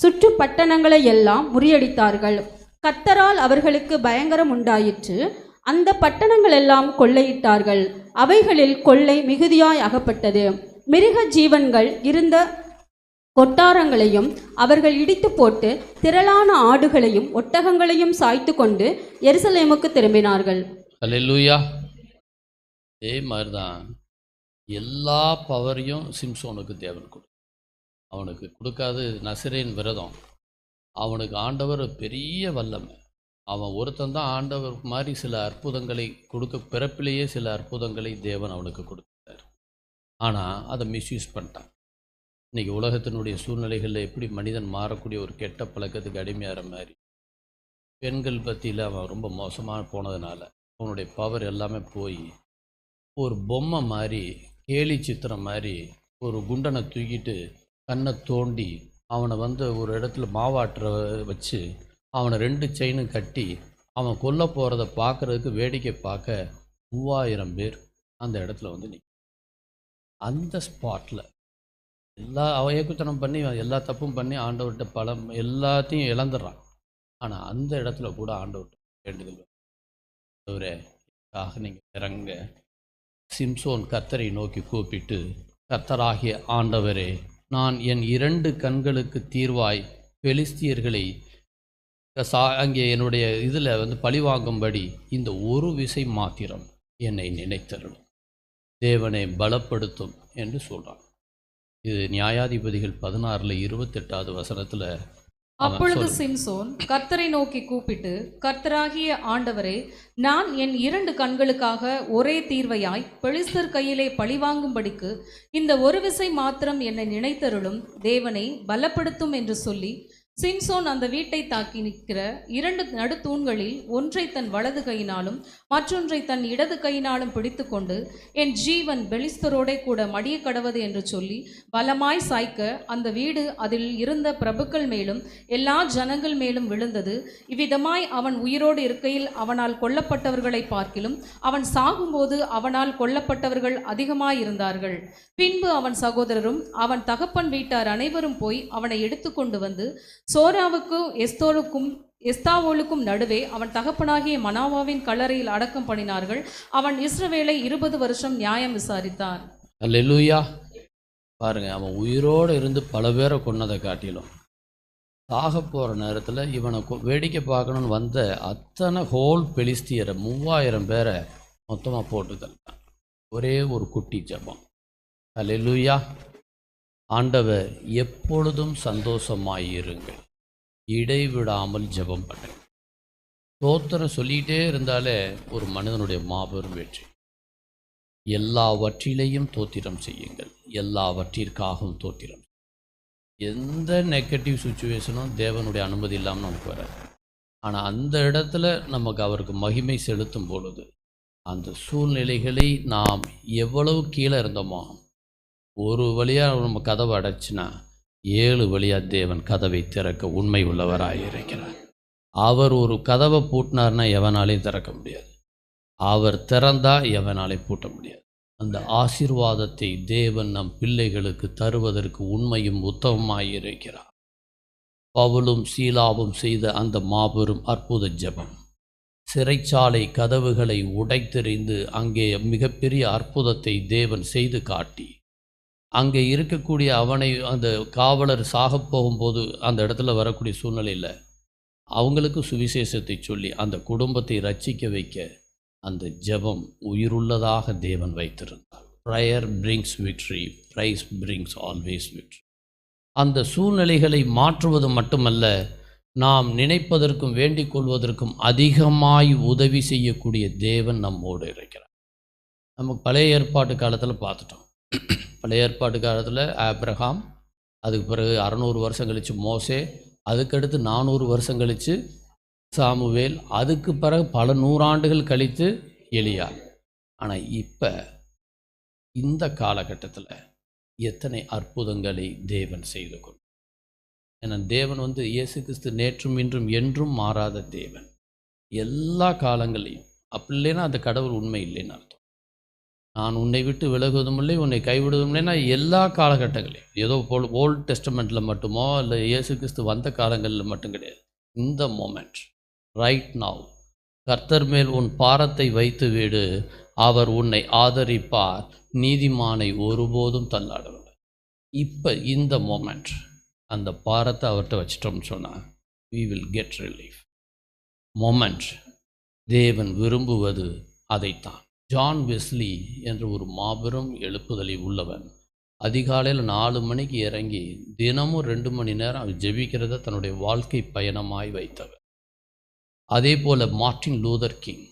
சுற்று பட்டணங்களை எல்லாம் முறியடித்தார்கள். கர்த்தரால் அவர்களுக்கு பயங்கரம் உண்டாயிற்று. அந்த பட்டணங்கள் எல்லாம் கொள்ளையிட்டார்கள். அவைகளில் கொள்ளை மிகுதியாய் அகப்பட்டது. மிருக ஜீவன்கள் இருந்த கொட்டாரங்களையும் அவர்கள் இடித்து போட்டு திரளான ஆடுகளையும் ஒட்டகங்களையும் சாய்த்து கொண்டு எருசலேமுக்கு திரும்பினார்கள். அல்லேலூயா. அதே மாதிரி தான் எல்லா பவரையும் சிம்சோனுக்கு தேவன் கொடு. அவனுக்கு கொடுக்காது நசரேன் விரதம். அவனுக்கு ஆண்டவர் பெரிய வல்லமை. அவன் ஒருத்தன் தான் ஆண்டவர் மாதிரி சில அற்புதங்களை கொடுக்க, பிறப்பிலேயே சில அற்புதங்களை தேவன் அவனுக்கு கொடுத்தார். ஆனால் அதை மிஸ்யூஸ் பண்ணிட்டான். இன்றைக்கி உலகத்தினுடைய சூழ்நிலைகளில் எப்படி மனிதன் மாறக்கூடிய ஒரு கெட்ட பழக்கத்துக்கு அடிமையாகிற மாதிரி, பெண்கள் பற்றியில் அவன் ரொம்ப மோசமாக போனதுனால அவனுடைய பவர் எல்லாமே போய் ஒரு பொம்மை மாதிரி, கேலி சித்திரம் மாதிரி ஒரு குண்டனை தூக்கிட்டு கண்ணை தோண்டி அவனை ஒரு இடத்துல மாவாற்ற வச்சு அவனை 2 செயினும் கட்டி அவன் கொல்ல போகிறத பார்க்குறதுக்கு வேடிக்கை பார்க்க 3000 பேர் அந்த இடத்துல நிற்கும். அந்த ஸ்பாட்டில் அவன் ஏக்குத்தனம் பண்ணி எல்லா தப்பும் பண்ணி ஆண்டவர்கிட்ட பலம் எல்லாத்தையும் இழந்துடுறான். ஆனால் அந்த இடத்துல கூட ஆண்டவர்கிட்ட வேண்டுதல், ஆண்டவரே, நீங்கள் இறங்க. சிம்சோன் கர்த்தரை நோக்கி கூப்பிட்டு, கர்த்தராகிய ஆண்டவரே, நான் என் 2 கண்களுக்கு தீர்வாய் பெலிஸ்தியர்களை அங்கே என்னுடைய இதில் பழிவாங்கும்படி இந்த ஒரு விசை மாத்திரம் என்னை நினைத்தருளும். தேவனை பலப்படுத்தும் என்று சொல்கிறான். இது நியாயாதிபதிகள் 16:28வது வசனத்தில். அப்பொழுது சிம்சோன் கர்த்தரை நோக்கி கூப்பிட்டு, கர்த்தராகிய ஆண்டவரே, நான் என் 2 கண்களுக்காக ஒரே தீர்வையாய் பெலிஸ்தர் கையிலே பழிவாங்கும்படிக்கு இந்த ஒரு விசை மாத்திரம் என்னை நினைத்தருளும். தேவனை பலப்படுத்தும் என்று சொல்லி சிம்சோன் அந்த வீட்டை தாக்கி நிற்கிற 2 நடுத்தூண்களில் ஒன்றை தன் வலது கையினாலும் மற்றொன்றை தன் இடது கையினாலும் பிடித்து கொண்டு, என் ஜீவன் பெலிஸ்தரோடே கூட மடிய கடவது என்று சொல்லி பலமாய் சாய்க்க அந்த வீடு அதில் இருந்த பிரபுக்கள் மேலும் எல்லா ஜனங்கள் மேலும் விழுந்தது. இவ்விதமாய் அவன் உயிரோடு இருக்கையில் அவனால் கொல்லப்பட்டவர்களை பார்க்கிலும் அவன் சாகும்போது அவனால் கொல்லப்பட்டவர்கள் அதிகமாயிருந்தார்கள். பின்பு அவன் சகோதரரும் அவன் தகப்பன் வீட்டார் அனைவரும் போய் அவனை எடுத்து கொண்டு வந்து சோராவுக்கும் எஸ்தாவோலுக்கும் நடுவே அவன் தகப்பனாகிய மனாவாவின் கல்லறையில் அடக்கம் பண்ணினார்கள். அவன் இஸ்ரவேலை 20 வருஷம் நியாயம் விசாரித்தான். அல்லேலூயா. பாருங்க, அவன் உயிரோடு இருந்து பல பேரை கொன்னதை காட்டிலும் சாக போகிற நேரத்தில் இவனை வேடிக்கை பார்க்கணுன்னு வந்த அத்தனை ஹோல் பெலிஸ்தியரை 3000 பேரை மொத்தமாக போட்டு தள்ளிட்டான். ஒரே ஒரு குட்டி ஜெபம். அல்லேலூயா. ஆண்டவர் எப்பொழுதும் சந்தோஷமாயிருங்கள், இடைவிடாமல் ஜெபம் பண்ணுங்க. ஸ்தோத்திரம் சொல்லிகிட்டே இருந்தாலே ஒரு மனிதனுடைய மாபெரும் வெற்றி. எல்லாவற்றிலையும் தோத்திரம் செய்யுங்கள், எல்லாவற்றிற்காகவும் தோத்திரம். எந்த நெகட்டிவ் சுச்சுவேஷனும் தேவனுடைய அனுமதி இல்லாமல் நமக்கு வராது. ஆனால் அந்த இடத்துல நமக்கு அவருக்கு மகிமை செலுத்தும் பொழுது அந்த சூழ்நிலைகளை நாம் எவ்வளவு கீழே இருந்தோமோ, ஒரு வழியாக நம்ம கதவை அடைச்சினா 7 வழியாக தேவன் கதவை திறக்க உண்மை உள்ளவராக இருக்கிறார். அவர் ஒரு கதவை பூட்டினார்னா எவனாலையும் திறக்க முடியாது, அவர் திறந்தால் எவனாலையும் பூட்ட முடியாது. அந்த ஆசீர்வாதத்தை தேவன் நம் பிள்ளைகளுக்கு தருவதற்கு உண்மையும் உத்தமமாயிருக்கிறார். பவுலும் சீலாவும் செய்த அந்த மாபெரும் அற்புத ஜெபம் சிறைச்சாலை கதவுகளை உடைத்தெறிந்து அங்கே மிகப்பெரிய அற்புதத்தை தேவன் செய்து காட்டி, அங்கே இருக்கக்கூடிய அவனை அந்த காவலர் சாகப் போகும்போது அந்த இடத்துல வரக்கூடிய சூழ்நிலையில் அவங்களுக்கு சுவிசேஷத்தை சொல்லி அந்த குடும்பத்தை ரட்சிக்க வைக்க அந்த ஜெபம் உயிருள்ளதாக தேவன் வைத்திருந்தார். Prayer brings victory, praise brings always victory. அந்த சூழ்நிலைகளை மாற்றுவது மட்டுமல்ல, நாம் நினைப்பதற்கும் வேண்டிக் கொள்வதற்கும் அதிகமாய் உதவி செய்யக்கூடிய தேவன் நம்மோடு இருக்கிறார். நமக்கு பழைய ஏற்பாட்டு காலத்தில் பார்த்துட்டோம். பழைய ஏற்பாட்டு காலத்தில் ஆபிரகாம், அதுக்கு பிறகு 600 வருஷம் கழித்து மோசே, அதுக்கடுத்து 400 வருஷம் கழித்து சாமுவேல், அதுக்கு பிறகு பல நூறாண்டுகள் கழித்து எலியா. ஆனால் இப்போ இந்த காலகட்டத்தில் எத்தனை அற்புதங்களை தேவன் செய்து கொண்டு, ஏன்னா தேவன் இயேசு கிறிஸ்து நேற்றும் இன்றும் என்றும் மாறாத தேவன். எல்லா காலங்களையும் அப்படி இல்லைன்னா அந்த கடவுள் உண்மை இல்லைன்னு அர்த்தம். நான் உன்னை விட்டு விலகுவதும் இல்லை, உன்னை கைவிடுவதும் இல்லைன்னா எல்லா காலகட்டங்களையும், ஏதோ ஓல்டு டெஸ்டமெண்ட்டில் மட்டுமோ இல்லை இயேசு கிறிஸ்து வந்த காலங்களில் மட்டும் கிடையாது. இந்த மொமெண்ட் ரைட் நவ் கர்த்தர் மேல் உன் பாரத்தை வைத்து விடு, அவர் உன்னை ஆதரிப்பார், நீதிமானை ஒருபோதும் தள்ளாடுவார். இப்போ இந்த மொமெண்ட் அந்த பாரத்தை அவர்கிட்ட வச்சிட்டோம்னு சொன்னால் we will get relief. Moment தேவன் விரும்புவது அதைத்தான். ஜான் வெஸ்லி என்ற ஒரு மாபெரும் எழுப்புதலை உள்ளவன் அதிகாலையில் 4 மணிக்கு இறங்கி தினமும் 2 மணி நேரம் ஜெபிக்கிறத தன்னுடைய வாழ்க்கை பயணமாய் வைத்தவர். அதே போல் மார்ட்டின் லூதர் கிங்,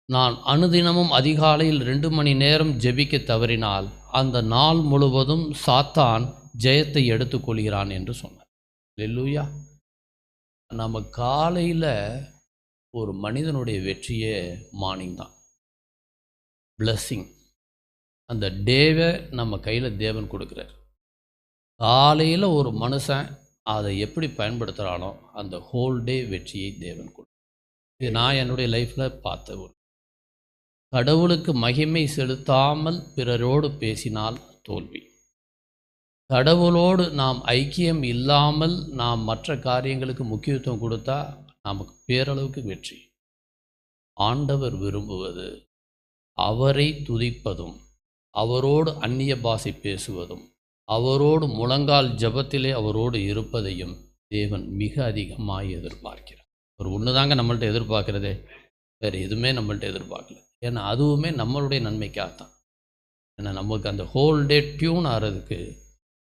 நான் அனுதினமும் அதிகாலையில் 2 மணி நேரம் ஜெபிக்க தவறினால் அந்த நாள் முழுவதும் சாத்தான் ஜெயத்தை எடுத்துக்கொள்கிறான் என்று சொன்னார். அல்லேலூயா. நம்ம காலையில் ஒரு மனிதனுடைய வெற்றியே மார்னிங் தான். பிளஸ்ஸிங், அந்த டேவை நம்ம கையில் தேவன் கொடுக்குறார். காலையில் ஒரு மனுஷன் அதை எப்படி பயன்படுத்துகிறானோ அந்த ஹோல் டே வெற்றியை தேவன் கொடுக்குறார். இது நான் என்னுடைய லைஃப்பில் பார்த்த ஒரு, கடவுளுக்கு மகிமை செலுத்தாமல் பிறரோடு பேசினால் தோல்வி, கடவுளோடு நாம் ஐக்கியம் இல்லாமல் நாம் மற்ற காரியங்களுக்கு முக்கியத்துவம் கொடுத்தா நமக்கு பேரளவுக்கு வெற்றி. ஆண்டவர் விரும்புவது அவரை துதிப்பதும், அவரோடு அந்நிய பாஷை பேசுவதும், அவரோடு முழங்கால் ஜபத்திலே அவரோடு இருப்பதையும் தேவன் மிக அதிகமாக எதிர்பார்க்கிறார். ஒரு ஒன்று தாங்க நம்மள்ட்ட எதிர்பார்க்குறதே, வேறு எதுவுமே நம்மள்ட்ட எதிர்பார்க்கல. ஏன்னா அதுவுமே நம்மளுடைய நன்மைக்காகத்தான். ஏன்னா நமக்கு அந்த ஹோல் டே டியூன் ஆகிறதுக்கு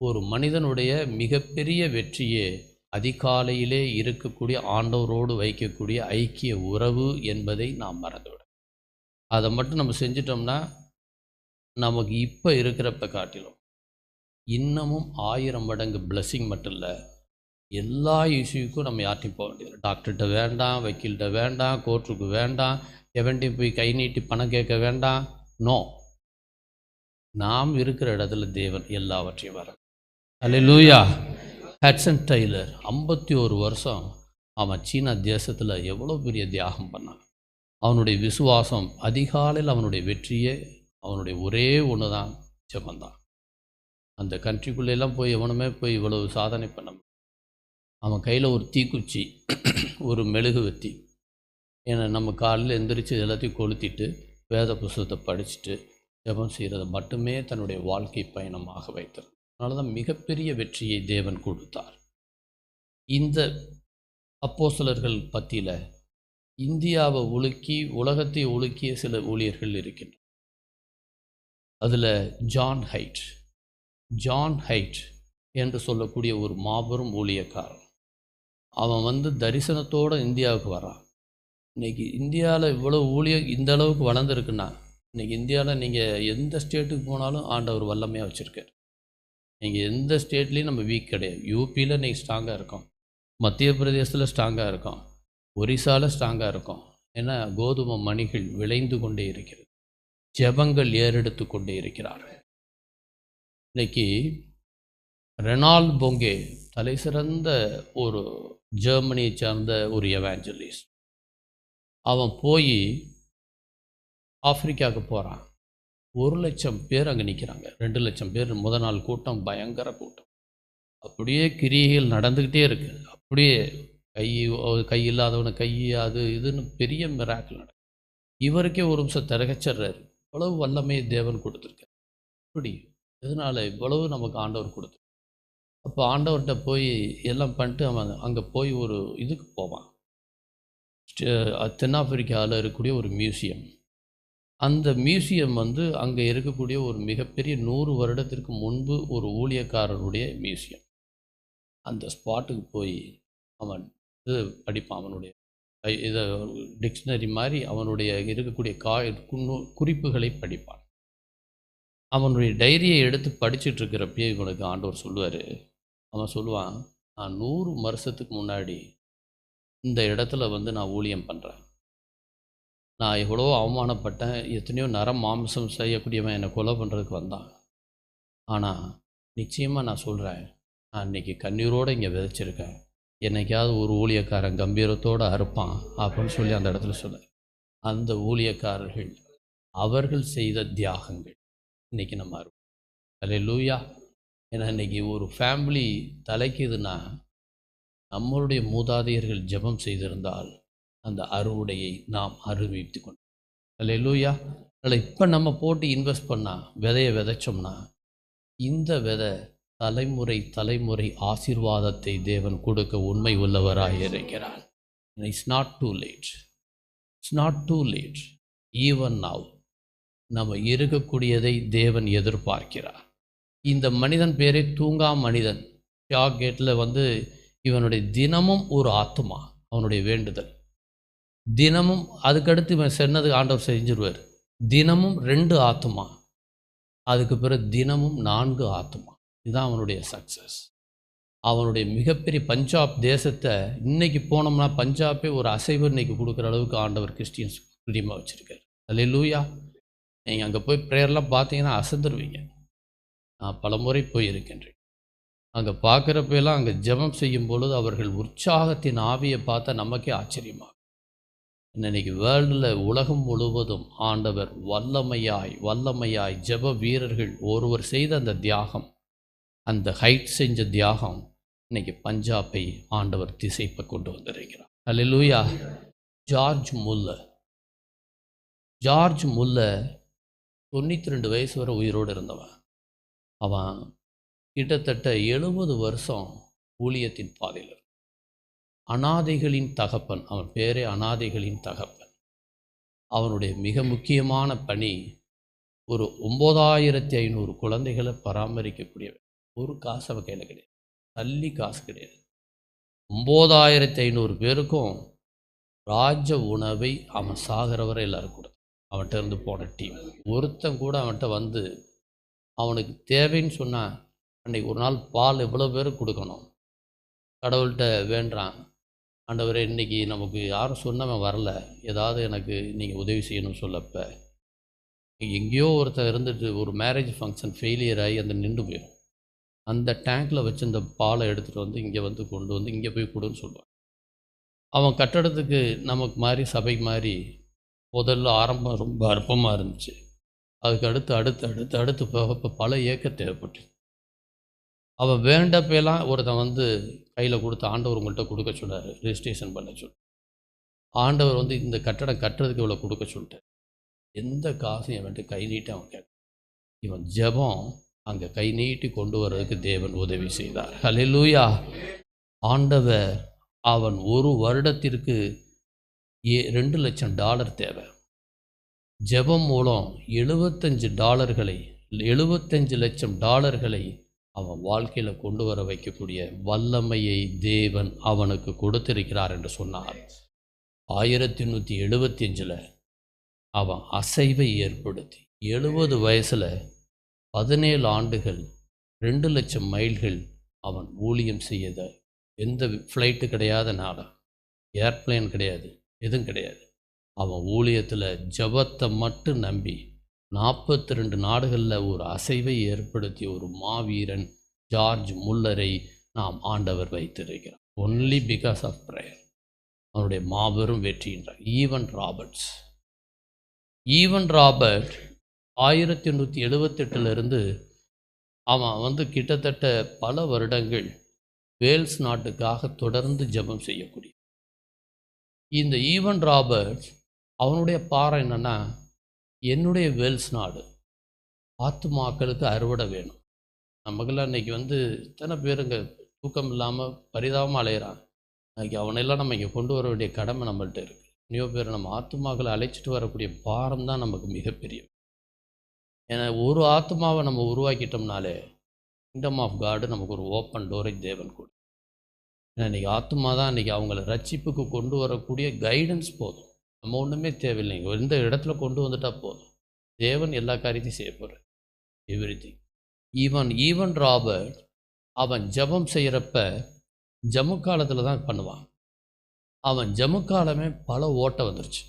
ஒரு மனிதனுடைய மிகப்பெரிய வெற்றியே அதிகாலையிலே இருக்கக்கூடிய ஆண்டவரோடு வைக்கக்கூடிய ஐக்கிய உறவு என்பதை நாம் மறந்துவிடும். அதை மட்டும் நம்ம செஞ்சிட்டோம்னா நமக்கு இப்போ இருக்கிறப்ப காட்டிலும் இன்னமும் 1000 மடங்கு பிளஸ்ஸிங் மட்டும் இல்லை, எல்லா இஷ்யூக்கும் நம்ம யார்ட்டையும் போக வேண்டியது. டாக்டர்கிட்ட வேண்டாம், வக்கீல்கிட்ட வேண்டாம், கோர்ட்டுக்கு வேண்டாம், எவன்ட்டையும் போய் கை நீட்டி பணம் கேட்க வேண்டாம். நோ, நாம் இருக்கிற இடத்துல தேவன் எல்லாவற்றையும் வர. அல்லேலூயா. ஹட்சன் டெய்லர் 51 வருஷம் அவன் சீனா தேசத்தில் எவ்வளோ பெரிய தியாகம் பண்ணான். அவனுடைய விசுவாசம், அதிகாலையில் அவனுடைய வெற்றியே அவனுடைய ஒரே ஒன்று தான், ஜெபந்தான். அந்த கண்ட்ரிக்குள்ளெல்லாம் போய் எவனுமே போய் இவ்வளவு சாதனை பண்ண, அவன் கையில் ஒரு தீக்குச்சி, ஒரு மெழுகுவத்தி. ஏன்னா நம்ம காலையில் எந்திரிச்சு எல்லாத்தையும் கொளுத்திட்டு வேத புஸ்தகத்தை படிச்சுட்டு ஜெபம் செய்கிறத மட்டுமே தன்னுடைய வாழ்க்கை பயணமாக வைத்தார். அதனால தான் மிகப்பெரிய வெற்றியை தேவன் கொடுத்தார். இந்த அப்போஸ்தலர்கள் பற்றியில் இந்தியாவை உலுக்கி உலகத்தை உலுக்கிய சில ஊழியர்கள் இருக்கின்றனர். அதில் ஜான் ஹைட் என்று சொல்லக்கூடிய ஒரு மாபெரும் ஊழியக்காரன். அவன் வந்து தரிசனத்தோடு இந்தியாவுக்கு வரான். இன்றைக்கி இந்தியாவில் இவ்வளோ இந்த அளவுக்கு வளர்ந்துருக்குன்னா, இன்றைக்கி இந்தியாவில் நீங்கள் எந்த ஸ்டேட்டுக்கு போனாலும் ஆண்டவர் வல்லமையாக வச்சுருக்கார். நீங்கள் எந்த ஸ்டேட்லேயும் நம்ம வீக் கிடையாது. யூபியில் இன்றைக்கி ஸ்ட்ராங்காக இருக்கோம், மத்திய பிரதேசத்தில் ஸ்ட்ராங்காக இருக்கோம், ஒரிசாவில் ஸ்ட்ராங்காக இருக்கோம். ஏன்னா கோதுமை மணிகள் விளைந்து கொண்டே இருக்கிறது, ஜெபங்கள் ஏறெடுத்து கொண்டே இருக்கிறார்கள். இன்றைக்கி ரெனால்ட் பொங்கே தலை சிறந்த ஒரு ஜெர்மனியை சார்ந்த ஒரு எவாஞ்சலிஸ்ட். அவன் போய் ஆப்பிரிக்காவுக்கு போகிறான். 1,00,000 பேர் அங்கே நிற்கிறாங்க. 2,00,000 பேர் முதல் நாள் கூட்டம், பயங்கர கூட்டம். அப்படியே கிரியைகள் நடந்துக்கிட்டே இருக்குது. அப்படியே கை இல்லாதவனு கை, அது இதுன்னு பெரிய மிராக்கிள் நடக்கும். இவருக்கே ஒரு நிமிஷம் திரகச்சிட்றாரு. இவ்வளவு வல்லமை தேவன் கொடுத்துருக்காரு. இப்படி இதனால் இவ்வளவு நமக்கு ஆண்டவர் கொடுத்து. அப்போ ஆண்டவர்கிட்ட போய் எல்லாம் பண்ணிட்டு அவன் அங்கே போய் ஒரு இதுக்கு போவான். தென்னாப்பிரிக்காவில் இருக்கக்கூடிய ஒரு மியூசியம். அந்த மியூசியம் வந்து அங்கே இருக்கக்கூடிய ஒரு மிகப்பெரிய 100 வருடத்திற்கு முன்பு ஒரு ஊழியக்காரருடைய மியூசியம். அந்த ஸ்பாட்டுக்கு போய் அவன் இது படிப்பான். அவனுடைய இதை டிக்ஷனரி மாதிரி அவனுடைய இருக்கக்கூடிய குறிப்புகளை படிப்பான். அவனுடைய டைரியை எடுத்து படிச்சுட்ருக்கிறப்பயே இவனுக்கு ஆண்டவர் சொல்லுவார். அவன் சொல்லுவான், நான் 100 வருஷத்துக்கு முன்னாடி இந்த இடத்துல வந்து நான் ஊழியம் பண்ணுறேன். நான் எவ்வளோ அவமானப்பட்டேன். எத்தனையோ மாம்சம் செய்யக்கூடியவன் என்னை கொலை பண்ணுறதுக்கு வந்தான். ஆனால் நிச்சயமாக நான் சொல்கிறேன், நான் இன்றைக்கி கண்ணீரோடு இங்கே விதைச்சிருக்கேன். என்னைக்காவது ஒரு ஊழியக்காரன் கம்பீரத்தோடு அறுப்பான் அப்படின்னு சொல்லி அந்த இடத்துல சொன்னேன். அந்த ஊழியக்காரர்கள் அவர்கள் செய்த தியாகங்கள் இன்றைக்கி நம்ம அறுப்போம். அல்லேலூயா. ஏன்னா இன்றைக்கி ஒரு ஃபேமிலி தலைக்குதுன்னா நம்மளுடைய மூதாதையர்கள் ஜெபம் செய்திருந்தால் அந்த அறுவடையை நாம் அறுவித்து கொண்டோம். அல்லேலூயா. அதில் இப்போ நம்ம போட்டு இன்வெஸ்ட் பண்ணால், விதையை விதைச்சோம்னா, இந்த விதை தலைமுறை ஆசீர்வாதத்தை தேவன் கொடுக்க உண்மை உள்ளவராக இருக்கிறார். It's not too late. It's not too late. Even now நம்ம இருக்கக்கூடியதை தேவன் எதிர்பார்க்கிறார். இந்த மனிதன் பேரே தூங்கா மனிதன். ஷாக் கேட்டில் வந்து இவனுடைய தினமும் ஒரு ஆத்துமா, அவனுடைய வேண்டுதல் தினமும். அதுக்கடுத்து இவன் சொன்னது ஆண்டவர் செஞ்சிருவார். தினமும் 2 ஆத்துமா, அதுக்கு பிறகு தினமும் 4 ஆத்துமா. இதுதான் அவனுடைய சக்ஸஸ். அவனுடைய மிகப்பெரிய பஞ்சாப் தேசத்தை இன்றைக்கி போனோம்னா பஞ்சாபே ஒரு அசைவு இன்றைக்கி கொடுக்குற அளவுக்கு ஆண்டவர் கிறிஸ்டியன்ஸ் பிரியமாக வச்சுருக்கார். அல்லேலூயா. நீங்கள் அங்கே போய் ப்ரேயர்லாம் பார்த்தீங்கன்னா அசந்துருவீங்க. நான் பல முறை போயிருக்கின்றேன். அங்கே பார்க்குறப்பெல்லாம் அங்கே ஜெபம் செய்யும் பொழுது அவர்கள் உற்சாகத்தின் ஆவியை பார்த்தா நமக்கே ஆச்சரியமாகும். இன்னைக்கு வேர்ல்டில் உலகம் முழுவதும் ஆண்டவர் வல்லமையாய் ஜெப வீரர்கள் ஒருவர் செய்த அந்த தியாகம், அந்த ஹைட் செஞ்ச தியாகம் இன்னைக்கு பஞ்சாபை ஆண்டவர் திசைப்ப கொண்டு வந்திருக்கிறார். அல்லேலூயா. ஜார்ஜ் முல்லர் 92 வயசு வரை உயிரோடு இருந்தவன். அவன் கிட்டத்தட்ட 70 வருஷம் ஊழியத்தின் பாதையில். அனாதைகளின் தகப்பன், அவன் பேரே அனாதைகளின் தகப்பன். அவனுடைய மிக முக்கியமான பணி ஒரு 9500 குழந்தைகளை பராமரிக்கக்கூடியவன். ஒரு காசு அவன் கையில் கிடையாது, தள்ளி காசு கிடையாது. 9500 பேருக்கும் ராஜ உணவை அவன் சாகிறவரை எல்லாரும் கொடுத்தான். அவன்கிட்ட இருந்து போன டீம் ஒருத்தன் கூட அவன்கிட்ட வந்து அவனுக்கு தேவைன்னு சொன்னான். அன்றைக்கி ஒரு நாள் பால் எவ்வளோ பேருக்கு கொடுக்கணும், கடவுள்கிட்ட வேண்டான், ஆண்டவரே இன்றைக்கி நமக்கு யாரும் சொன்னவன் வரல, ஏதாவது எனக்கு நீங்கள் உதவி செய்யணும்னு சொல்லப்ப எங்கேயோ ஒருத்தர் இருந்துட்டு ஒரு மேரேஜ் ஃபங்க்ஷன் ஃபெயிலியர் ஆகி அந்த நின்று போயிடும். அந்த டேங்க்கில் வச்சு அந்த பாலை எடுத்துகிட்டு வந்து இங்கே வந்து கொண்டு வந்து இங்கே போய் கொடுன்னு சொல்லுவான். அவன் கட்டடத்துக்கு நமக்கு மாதிரி சபை மாதிரி முதல்ல ஆரம்பம் ரொம்ப அற்பமாக இருந்துச்சு. அதுக்கு அடுத்து போக இப்போ பல ஏக்கர் தேவைப்பட்டு அவன் வேண்டப்பெல்லாம் ஒருத்தன் வந்து கையில் கொடுத்து ஆண்டவர் உங்கள்கிட்ட கொடுக்க சொன்னார், ரெஜிஸ்ட்ரேஷன் பண்ண சொல்லி. ஆண்டவர் வந்து இந்த கட்டடம் கட்டுறதுக்கு இவ்வளோ கொடுக்க சொல்லிட்டார். எந்த காசும் என்கிட்ட கை நீட்டி அவன் கேட்க, இவன் ஜெபம் அங்கே கை நீட்டி கொண்டு வர்றதுக்கு தேவன் உதவி செய்தார். அல்லேலூயா. ஆண்டவர் அவன் ஒரு வருடத்திற்கு $2 லட்சம் தேவை. ஜெபம் மூலம் $75 லட்சம் அவன் வாழ்க்கையில் கொண்டு வர வைக்கக்கூடிய வல்லமையை தேவன் அவனுக்கு கொடுத்திருக்கிறார் என்று சொன்னார். 1875 அவன் அசைவை ஏற்படுத்தி 70 வயசில் 17 ஆண்டுகள் 2 லட்சம் மைல்கள் அவன் ஊழியம் செய்யத. எந்த ஃப்ளைட்டு கிடையாத நாடா, ஏர்பிளேன் கிடையாது, எதுவும் கிடையாது. அவன் ஊழியத்தில் ஜபத்தை மட்டும் நம்பி 42 நாடுகளில் ஒரு அசைவை ஏற்படுத்திய ஒரு மாவீரன் ஜார்ஜ் முல்லரை நாம் ஆண்டவர் வைத்திருக்கிறார். Only because of prayer. அவனுடைய மாபெரும் வெற்றின்றார். ஈவன் ராபர்ட் 1878 அவன் கிட்டத்தட்ட பல வருடங்கள் வேல்ஸ் நாட்டுக்காக தொடர்ந்து ஜெபம் செய்யக்கூடிய இந்த ஈவன் ராபர்ட் அவனுடைய பாறை என்னன்னா, என்னுடைய வேல்ஸ் நாடு ஆத்துமாக்களுக்கு அறுவடை வேணும். நமக்கெல்லாம் இன்றைக்கி இத்தனை பேருங்க தூக்கம் இல்லாமல் பரிதாபமாக அலையிறான். அன்றைக்கி அவனெல்லாம் நம்ம இங்கே கொண்டு வர வேண்டிய கடமை நம்மள்கிட்ட இருக்குது. எத்தனையோ பேர் நம்ம ஆத்துமாக்களை அழைச்சிட்டு வரக்கூடிய பாரம் தான் நமக்கு மிகப்பெரிய. ஏன்னா ஒரு ஆத்மாவை நம்ம உருவாக்கிட்டோம்னாலே கிங்டம் ஆஃப் காடு நமக்கு ஒரு ஓப்பன் டோரை தேவன் கூட. ஏன்னா இன்றைக்கி ஆத்மா தான் இன்றைக்கி அவங்கள ரட்சிப்புக்கு கொண்டு வரக்கூடிய கைடன்ஸ் போதும். நம்ம ஒன்றுமே தேவையில்லைங்க. எந்த இடத்துல கொண்டு வந்துட்டால் போதும். தேவன் எல்லா காரியத்தையும் செய்ய போகிறார். எவ்ரிதிங். ஈவன் ராபர்ட் அவன் ஜெபம் செய்கிறப்ப ஜம்மு காலத்தில் தான் பண்ணுவான். அவன் ஜம்மு காலமே பல ஓட்டை வந்துருச்சு.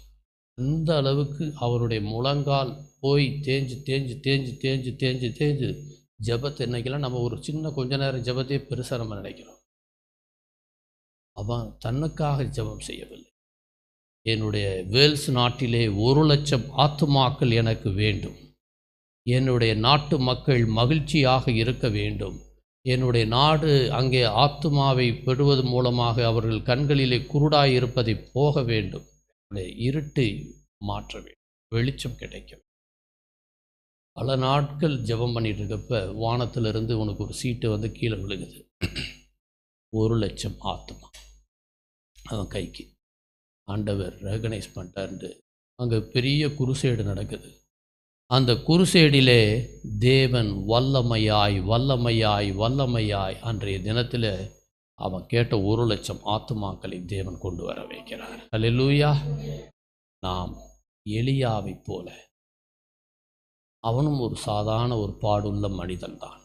அந்த அளவுக்கு அவருடைய முழங்கால் போய் தேஞ்சு தேஞ்சு தேஞ்சு தேஞ்சு தேஞ்சு தேஞ்சு ஜபத்தை என்னைக்கெல்லாம் நம்ம ஒரு சின்ன கொஞ்ச நேரம் ஜபத்தையே பெருசாக நம்ம நினைக்கிறோம். அவன் தன்னுக்காக ஜபம் செய்யவில்லை. என்னுடைய வேல்ஸ் நாட்டிலே 1 லட்சம் ஆத்துமாக்கள் எனக்கு வேண்டும். என்னுடைய நாட்டு மக்கள் மகிழ்ச்சியாக இருக்க வேண்டும். என்னுடைய நாடு அங்கே ஆத்துமாவை பெறுவது மூலமாக அவர்கள் கண்களிலே குருடாய் இருப்பதை போக வேண்டும். இருட்டை மாற்ற வேண்டும். வெளிச்சம் கிடைக்கும். பல நாட்கள் ஜெபம் பண்ணிட்டு இருக்கப்ப வானத்திலிருந்து உனக்கு ஒரு சீட்டு கீழே விழுகுது. 1 லட்சம் ஆத்துமா அவன் கைக்கு. ஆண்டவர் ரெகனைஸ் பண்ணிட்டார்ந்து அங்கே பெரிய குருசேடு நடக்குது. அந்த குருசேடிலே தேவன் வல்லமையாய் வல்லமையாய் வல்லமையாய் அன்றைய தினத்தில் அவன் கேட்ட 1 லட்சம் ஆத்துமாக்களை தேவன் கொண்டு வர வைக்கிறார். அல்லேலூயா. நாம் எலியாவை போல அவனும் ஒரு சாதாரண ஒரு பாடுள்ள மனிதன் தான்.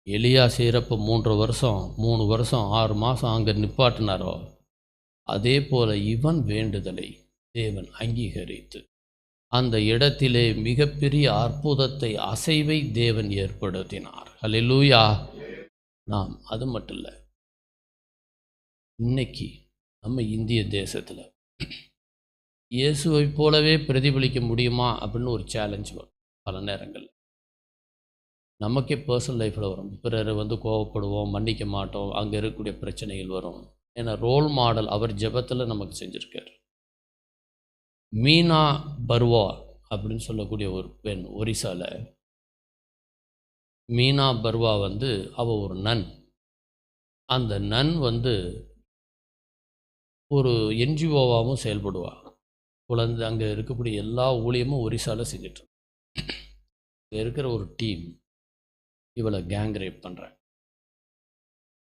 எலியா செய்கிறப்ப 3 வருஷம் 6 மாதம் அங்கே நிப்பாட்டினாரோ அதே போல இவன் வேண்டுதலை தேவன் அங்கீகரித்து அந்த இடத்திலே மிகப்பெரிய அற்புதத்தை அசைவை தேவன் ஏற்படுத்தினார். அல்லேலூயா. நாம் அது மட்டும் இல்லை, இன்னைக்கு நம்ம இந்திய தேசத்தில் இயேசுவை போலவே பிரதிபலிக்க முடியுமா அப்படின்னு ஒரு சேலஞ்ச் வரும். பல நேரங்கள் நமக்கே பர்சனல் லைஃப்பில் வரும். பிறர் கோவப்படுவோம், மன்னிக்க மாட்டோம், அங்கே இருக்கக்கூடிய பிரச்சனைகள் வரும். ஏன்னா ரோல் மாடல் அவர் ஜெபத்தில் நமக்கு செஞ்சுருக்கார். மீனா பர்வா அப்படின்னு சொல்லக்கூடிய ஒரு பெண் ஒரிசாவில். மீனா பர்வா அவள் ஒரு நன். அந்த நன் ஒரு என்ஜிஓவாகவும் செயல்படுவாள். குழந்தை அங்கே இருக்கக்கூடிய எல்லா ஊழியமும் ஒரிசாவில் செஞ்சிட்டு இங்கே இருக்கிற ஒரு டீம் இவளை கேங் ரேப் பண்ணுறாங்க.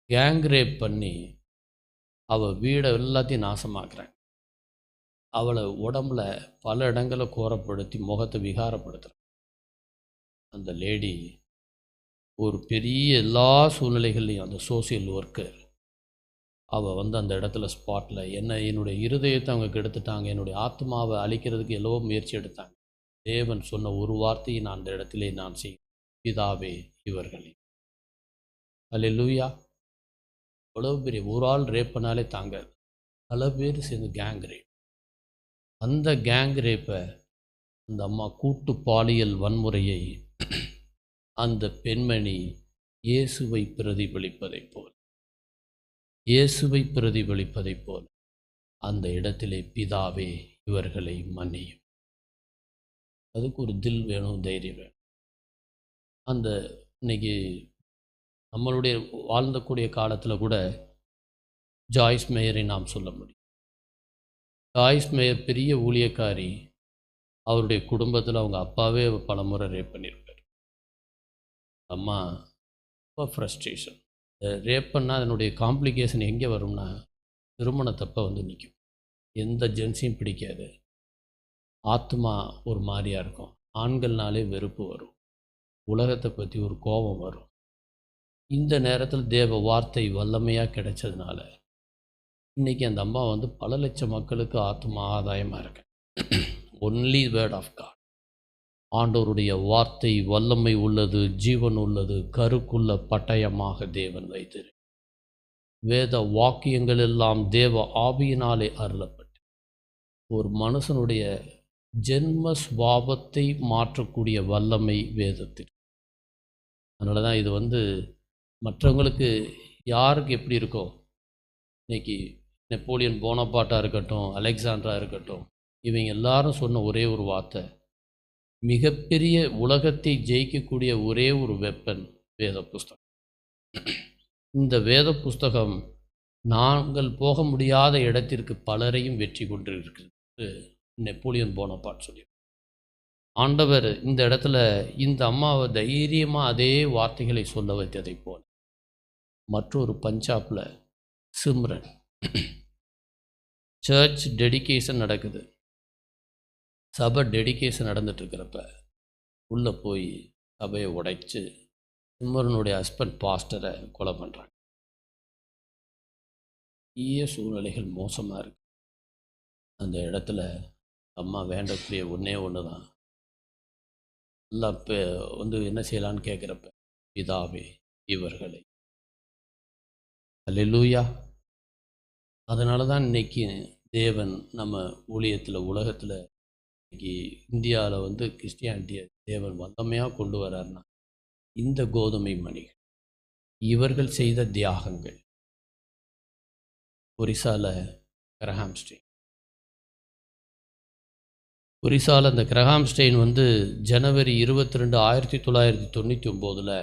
கேங் ரேப் பண்ணி அவள் வீடை எல்லாத்தையும் நாசமாக்குறாங்க. அவளை உடம்புல பல இடங்களை கோரப்படுத்தி முகத்தை விகாரப்படுத்துகிறாங்க. அந்த லேடி ஒரு பெரிய எல்லா சூழ்நிலைகள்லையும் அந்த சோசியல் ஒர்க்கர் அவள் அந்த இடத்துல ஸ்பாட்டில் என்னுடைய இருதயத்தை அவங்க கெடுத்துட்டாங்க, என்னுடைய ஆத்மாவை அழிக்கிறதுக்கு எவ்வளோ முயற்சி எடுத்தாங்க. தேவன் சொன்ன ஒரு வார்த்தையை நான் அந்த இடத்திலே நான் செய்வேன், பிதாவே இவர்களே. அல்லேலூயா. அவ்வளோ பெரிய ஒரு ஆள் ரேப் பண்ணாலே தாங்காது. பல பேர் சேர்ந்து கேங் ரேப். அந்த கேங் ரேப்பை அந்த அம்மா கூட்டு பாலியல் வன்முறையை அந்த பெண்மணி இயேசுவை பிரதிபலிப்பதைப் போல் அந்த இடத்திலே பிதாவே இவர்களை மன்னியும். அதுக்கு ஒரு தில் வேணும், தைரியம் வேணும். அந்த இன்னைக்கு நம்மளுடைய வாழ்ந்தக்கூடிய காலத்தில் கூட ஜாய்ஸ் மேயரை நாம் சொல்ல முடியும். ஜாய்ஸ் மேயர் பெரிய ஊழியக்காரி. அவருடைய குடும்பத்தில் அவங்க அப்பாவே பல முறை ரேப் பண்ணியிருக்கார். அம்மா ரொம்ப ஃப்ரஸ்ட்ரேஷன். ரேப் பண்ணால் அதனுடைய காம்ப்ளிகேஷன் எங்கே வரும்னா திருமணத்தப்போ வந்து நிற்கும். எந்த ஜென்ஸையும் பிடிக்காது, ஆத்மா ஒரு மாதிரியாக இருக்கும், ஆண்கள்னாலே வெறுப்பு வரும், உலகத்தை பற்றி ஒரு கோபம் வரும். இந்த நேரத்தில் தேவ வார்த்தை வல்லமையாக கிடைச்சதுனால இன்றைக்கி அந்த அம்மா வந்து பல லட்சம் மக்களுக்கு ஆத்மா ஆதாயமாக இருக்கு. Only word of God. ஆண்டவருடைய வார்த்தை வல்லமை உள்ளது, ஜீவன் உள்ளது, கருக்குள்ள பட்டயமாக தேவன் வைத்திரு. வேத வாக்கியங்கள் எல்லாம் தேவ ஆவியினாலே அருளப்பட்டு ஒரு மனுஷனுடைய ஜென்ம சுபாவத்தை மாற்றக்கூடிய வல்லமை வேதத்தில். அதனால தான் இது வந்து மற்றவங்களுக்கு யாருக்கு எப்படி இருக்கோ, இன்றைக்கி நெப்போலியன் போனபார்ட்டாக இருக்கட்டும், அலெக்சாண்டரா இருக்கட்டும், இவங்க எல்லாரும் சொன்ன ஒரே ஒரு வார்த்தை, மிகப்பெரிய உலகத்தை ஜெயிக்கக்கூடிய ஒரே ஒரு வெப்பன் வேத புஸ்தகம். இந்த வேத புஸ்தகம் நாங்கள் போக முடியாத இடத்திற்கு பலரையும் வெற்றி கொண்டு இருக்கிறது நெப்போலியன் போனபார்ட் சொல்லி. ஆண்டவர் இந்த இடத்துல இந்த அம்மாவை தைரியமாக அதே வார்த்தைகளை சொல்ல வைத்ததை போல மற்றொரு பஞ்சாபில் சிம்ரன் சர்ச் டெடிகேஷன் நடக்குது. சபை டெடிகேஷன் நடந்துட்டுருக்கிறப்ப உள்ளே போய் சபையை உடைச்சி சிம்ரனுடைய ஹஸ்பண்ட் பாஸ்டரை கொலை பண்ணுறாங்க. சூழ்நிலைகள் மோசமாக இருக்குது. அந்த இடத்துல அம்மா வேண்டக்கூடிய ஒன்றே ஒன்று தான், எல்லாம் இப்போ வந்து என்ன செய்யலான்னு கேட்குறப்ப, பிதாவே இவர்களை. அல்லேலூயா. அதனால தான் இன்றைக்கி தேவன் நம்ம ஊழியத்தில் உலகத்தில் இன்றைக்கி இந்தியாவில் வந்து கிறிஸ்டியானிட்டியை தேவன் வல்லமையாக கொண்டு வராருன்னா இந்த கோதுமை மணிகள், இவர்கள் செய்த தியாகங்கள். ஒரிசாவில் கிரஹாம்ஸ்டெயின், ஒரிசாவில் அந்த கிரஹாம்ஸ்டெயின் வந்து ஜனவரி 22, 1999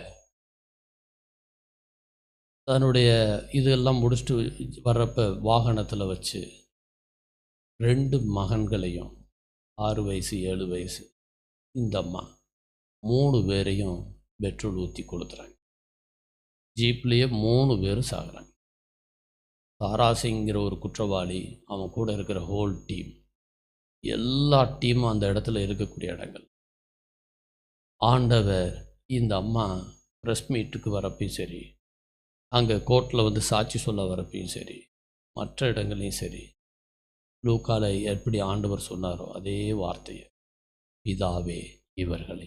தன்னுடைய இதெல்லாம் முடிச்சுட்டு வர்றப்ப வாகனத்தில் வச்சு 2 மகன்களையும் 6 வயசு 7 வயசு இந்த அம்மா 3 பேரையும் பெட்ரோல் ஊற்றி கொளுத்துறாங்க. ஜீப்லேயே 3 பேரும் சாகுறாங்க. தாராசிங்கிற ஒரு குற்றவாளி, அவன் கூட இருக்கிற ஹோல் டீம், எல்லா டீமும் அந்த இடத்துல இருக்கக்கூடிய இடங்கள். ஆண்டவர் இந்த அம்மா ப்ரெஸ் மீட்டுக்கு வரப்பையும் சரி, அங்கே கோர்ட்டில் வந்து சாட்சி சொல்ல வரப்பையும் சரி, மற்ற இடங்களையும் சரி, லூக்கால எப்படி ஆண்டவர் சொன்னாரோ அதே வார்த்தையை, பிதாவே இவர்களை.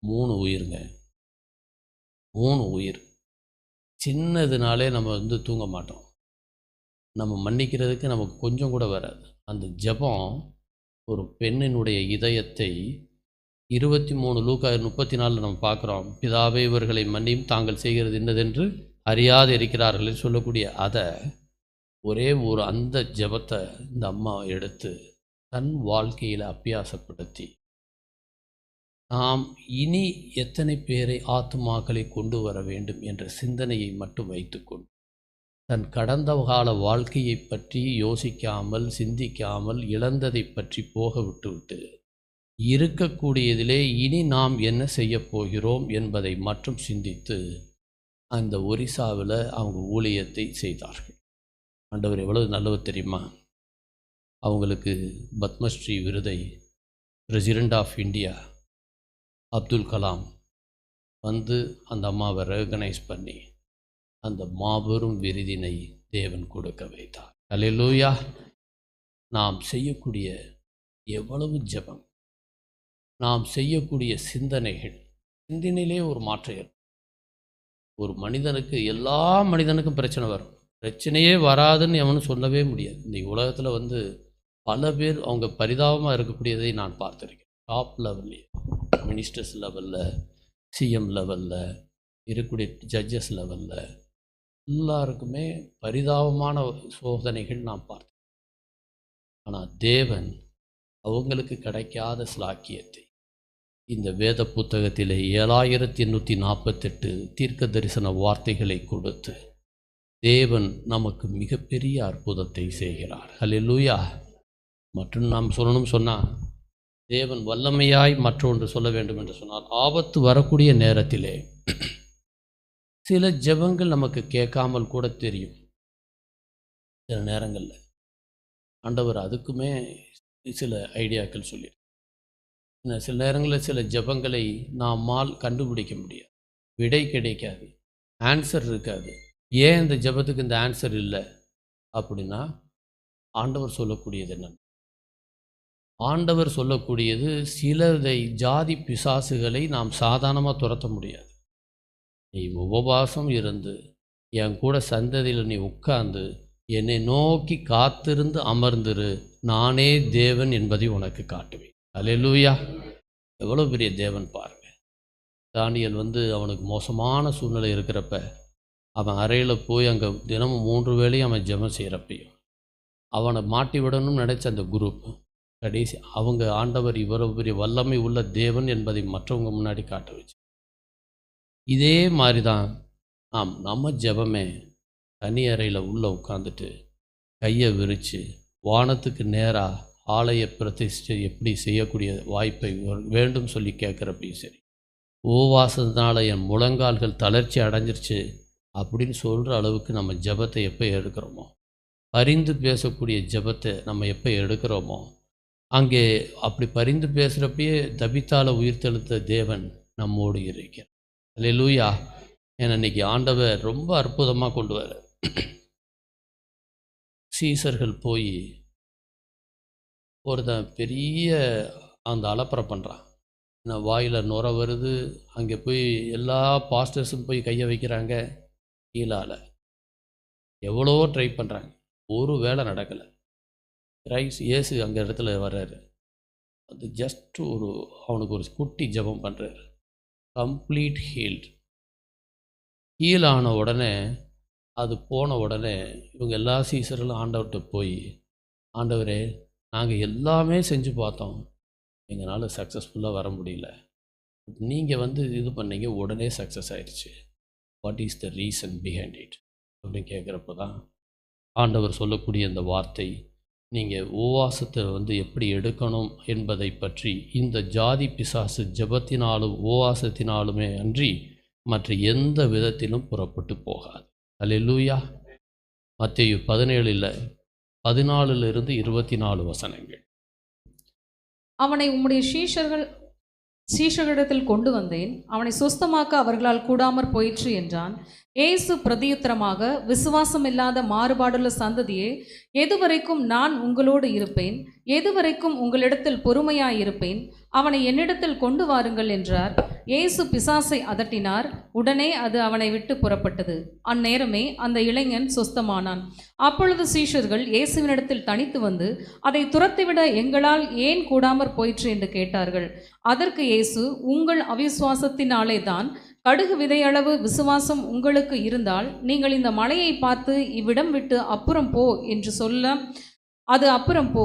3 உயிருங்க, 3 உயிர். சின்னதுனாலே நம்ம வந்து தூங்க மாட்டோம், நம்ம மன்னிக்கிறதுக்கு நமக்கு கொஞ்சம் கூட வராது. அந்த ஜெபம் ஒரு பெண்ணினுடைய இதயத்தை 23 லூக்கா 34 நம்ம பார்க்குறோம். பிதாவே இவர்களை மன்னியும், தாங்கள் செய்கிறது இன்னதென்று அறியாது இருக்கிறார்கள் சொல்லக்கூடிய அதை ஒரே ஒரு அந்த ஜெபத்தை இந்த அம்மா எடுத்து தன் வாழ்க்கையில் அபியாசப்படுத்தி, நாம் இனி எத்தனை பேரை ஆத்துமாக்களை கொண்டு வர வேண்டும் என்ற சிந்தனையை மட்டும் வைத்துக்கொண்டு தன் கடந்த கால வாழ்க்கையை பற்றி யோசிக்காமல் சிந்திக்காமல் இழந்ததை பற்றி போக விட்டுவிட்டு இருக்கக்கூடியதிலே இனி நாம் என்ன செய்ய போகிறோம் என்பதை மட்டும் சிந்தித்து அந்த ஒரிசாவில் அவங்க ஊழியத்தை செய்தார்கள். ஆண்டவர் எவ்வளவு நல்லவர் தெரியுமா? அவங்களுக்கு பத்மஸ்ரீ விருதை president of India Abdul Kalam வந்து அந்த அம்மாவை ரெகனைஸ் பண்ணி அந்த மாபெரும் விருதினை தேவன் கொடுக்க வைத்தார். அல்லேலூயா. நாம் செய்யக்கூடிய எவ்வளவு ஜெபம், நாம் செய்யக்கூடிய சிந்தனைகள், சிந்தனையிலே ஒரு மாற்றம். ஒரு மனிதனுக்கு, எல்லா மனிதனுக்கும் பிரச்சனை வரும், பிரச்சனையே வராதுன்னு எவனும் சொல்லவே முடியாது. இந்த உலகத்தில் வந்து பல பேர் அவங்க பரிதாபமாக இருக்கக்கூடியதை நான் பார்த்துருக்கேன். டாப் லெவல்லையே, மினிஸ்டர்ஸ் லெவலில், சிஎம் லெவலில் இருக்கக்கூடிய ஜட்ஜஸ் லெவலில் எல்லாருக்குமே பரிதாபமான சோதனைகள் நான் பார்த்தேன். ஆனால் தேவன் அவங்களுக்கு கிடைக்காத ஸ்லாக்கியத்தை இந்த வேத புத்தகத்திலே 7848 தீர்க்க தரிசன வார்த்தைகளை கொடுத்து தேவன் நமக்கு மிகப்பெரிய அற்புதத்தை செய்கிறார். அல்லேலூயா. மற்றும் நாம் சொல்லணும் சொன்னால், தேவன் வல்லமையாய் மற்றொன்று சொல்ல வேண்டும் என்று சொன்னால், ஆபத்து வரக்கூடிய நேரத்திலே சில ஜெபங்கள் நமக்கு கேட்காமல் கூட தெரியும். சில நேரங்களில் ஆண்டவர் அதுக்குமே சில ஐடியாக்கள் சொல்லியிருக்கார். சில நேரங்களில் சில ஜெபங்களை நம்மால் கண்டுபிடிக்க முடியாது, விடை கிடைக்காது, ஆன்சர் இருக்காது. ஏன் இந்த ஜெபத்துக்கு இந்த ஆன்சர் இல்லை அப்படின்னா, ஆண்டவர் சொல்லக்கூடியது என்ன? ஆண்டவர் சொல்லக்கூடியது சிலதை ஜாதி பிசாசுகளை நாம் சாதாரணமாக துரத்த முடியாது. நீ உபவாசம் இருந்து என் கூட சந்ததியில் நீ உட்கார்ந்து என்னை நோக்கி காத்திருந்து அமர்ந்திரு, நானே தேவன் என்பதை உனக்கு காட்டுவேன். அல்லேலூயா! எவ்வளோ பெரிய தேவன் பாருங்க. தானியேல் அவனுக்கு மோசமான சூழ்நிலை இருக்கிறப்ப அவன் அறையில் போய் அங்கே தினமும் 3 வேளையும் அவன் ஜெபம் செய்கிறப்பையும் அவனை மாட்டி விடணும்னு நினச்ச அந்த குரூப் கடைசி அவங்க ஆண்டவர் இவ்வளவு பெரிய வல்லமை உள்ள தேவன் என்பதை மற்றவங்க முன்னாடி காட்ட வச்சு. இதே மாதிரி தான் நம்ம ஜெபமே தனி அறையில் உள்ளே உட்காந்துட்டு கையை விரித்து வானத்துக்கு நேராக ஆலய பிரதிஷ்டை எப்படி செய்யக்கூடிய வாய்ப்பை வேண்டும் சொல்லி கேட்குறப்பையும் சரி, உபவாசத்தினால என் முழங்கால்கள் தளர்ச்சி அடைஞ்சிருச்சு அப்படின்னு சொல்கிற அளவுக்கு நம்ம ஜெபத்தை எப்போ எடுக்கிறோமோ, பரிந்து பேசக்கூடிய ஜெபத்தை நம்ம எப்போ எடுக்கிறோமோ, அங்கே அப்படி பரிந்து பேசுகிறப்பயே தபித்தால உயிர்த்தெழுத்த தேவன் நம்மோடு இருக்கிறார். அல்லேலூயா! ஏன்னா இன்னைக்கு ஆண்டவர் ரொம்ப அற்புதமாக கொண்டு வர சீசர்கள் போய் ஒருத்தன் பெரிய அந்த அலப்பறை பண்ணுறான். வாயில் நுர வருது. அங்கே போய் எல்லா பாஸ்டர்ஸும் போய் கையை வைக்கிறாங்க. கீழால் எவ்வளோ ட்ரை பண்ணுறாங்க, ஒரு வேலை நடக்கலை. இயேசு அங்கே இடத்துல வர்றாரு. அது ஜஸ்ட் அவனுக்கு ஒரு குட்டி ஜெபம் பண்ணுறாரு. கம்ப்ளீட் ஹீல் ஆன உடனே, அது போன உடனே இவங்க எல்லா சீசர்களும் ஆண்டவர்கிட்ட போய், ஆண்டவரே நாங்கள் எல்லாமே செஞ்சு பார்த்தோம், எங்களால் சக்ஸஸ்ஃபுல்லாக வர முடியல, நீங்கள் இது பண்ணீங்க, உடனே சக்ஸஸ் ஆயிடுச்சு. What is the reason behind it அப்படின்னு கேட்குறப்ப தான் ஆண்டவர் சொல்லக்கூடிய இந்த வார்த்தை, நீங்கள் உபவாசத்தை எப்படி எடுக்கணும் என்பதை பற்றி இந்த ஜாதி பிசாசு ஜெபத்தினாலும் உபவாசத்தினாலுமே அன்றி மற்ற எந்த விதத்திலும் புறப்பட்டு போகாது. அல்லேலூயா! மத்தேயு 17:14 24 வசனங்கள். அவனை உம்முடைய சீஷர்களிடத்தில் கொண்டு வந்தேன், அவனை சுஸ்தமாக்க அவர்களால் கூடாமற் போயிற்று என்றான். இயேசு பிரதியுத்தரமாக, விசுவாசமில்லாத மாறுபாடுள்ள சந்ததியே, எதுவரைக்கும் நான் உங்களோடு இருப்பேன், எதுவரைக்கும் உங்களிடத்தில் பொறுமையாயிருப்பேன், அவனை என்னிடத்தில் கொண்டு வாருங்கள் என்றார். இயேசு பிசாசை அதட்டினார். உடனே அது அவனை விட்டு புறப்பட்டது. அந்நேரமே அந்த இளைஞன் சுஸ்தமானான். அப்பொழுது சீஷர்கள் இயேசுவினிடத்தில் தனித்து வந்து, அதை துரத்திவிட எங்களால் ஏன் கூடாமற் போயிற்று என்று கேட்டார்கள். அதற்கு இயேசு, உங்கள் அவிசுவாசத்தினாலே தான். கடுகு விதையளவு விசுவாசம் உங்களுக்கு இருந்தால் நீங்கள் இந்த மலையை பார்த்து இவ்விடம் விட்டு அப்புறம் போ என்று சொல்ல அது அப்புறம் போ.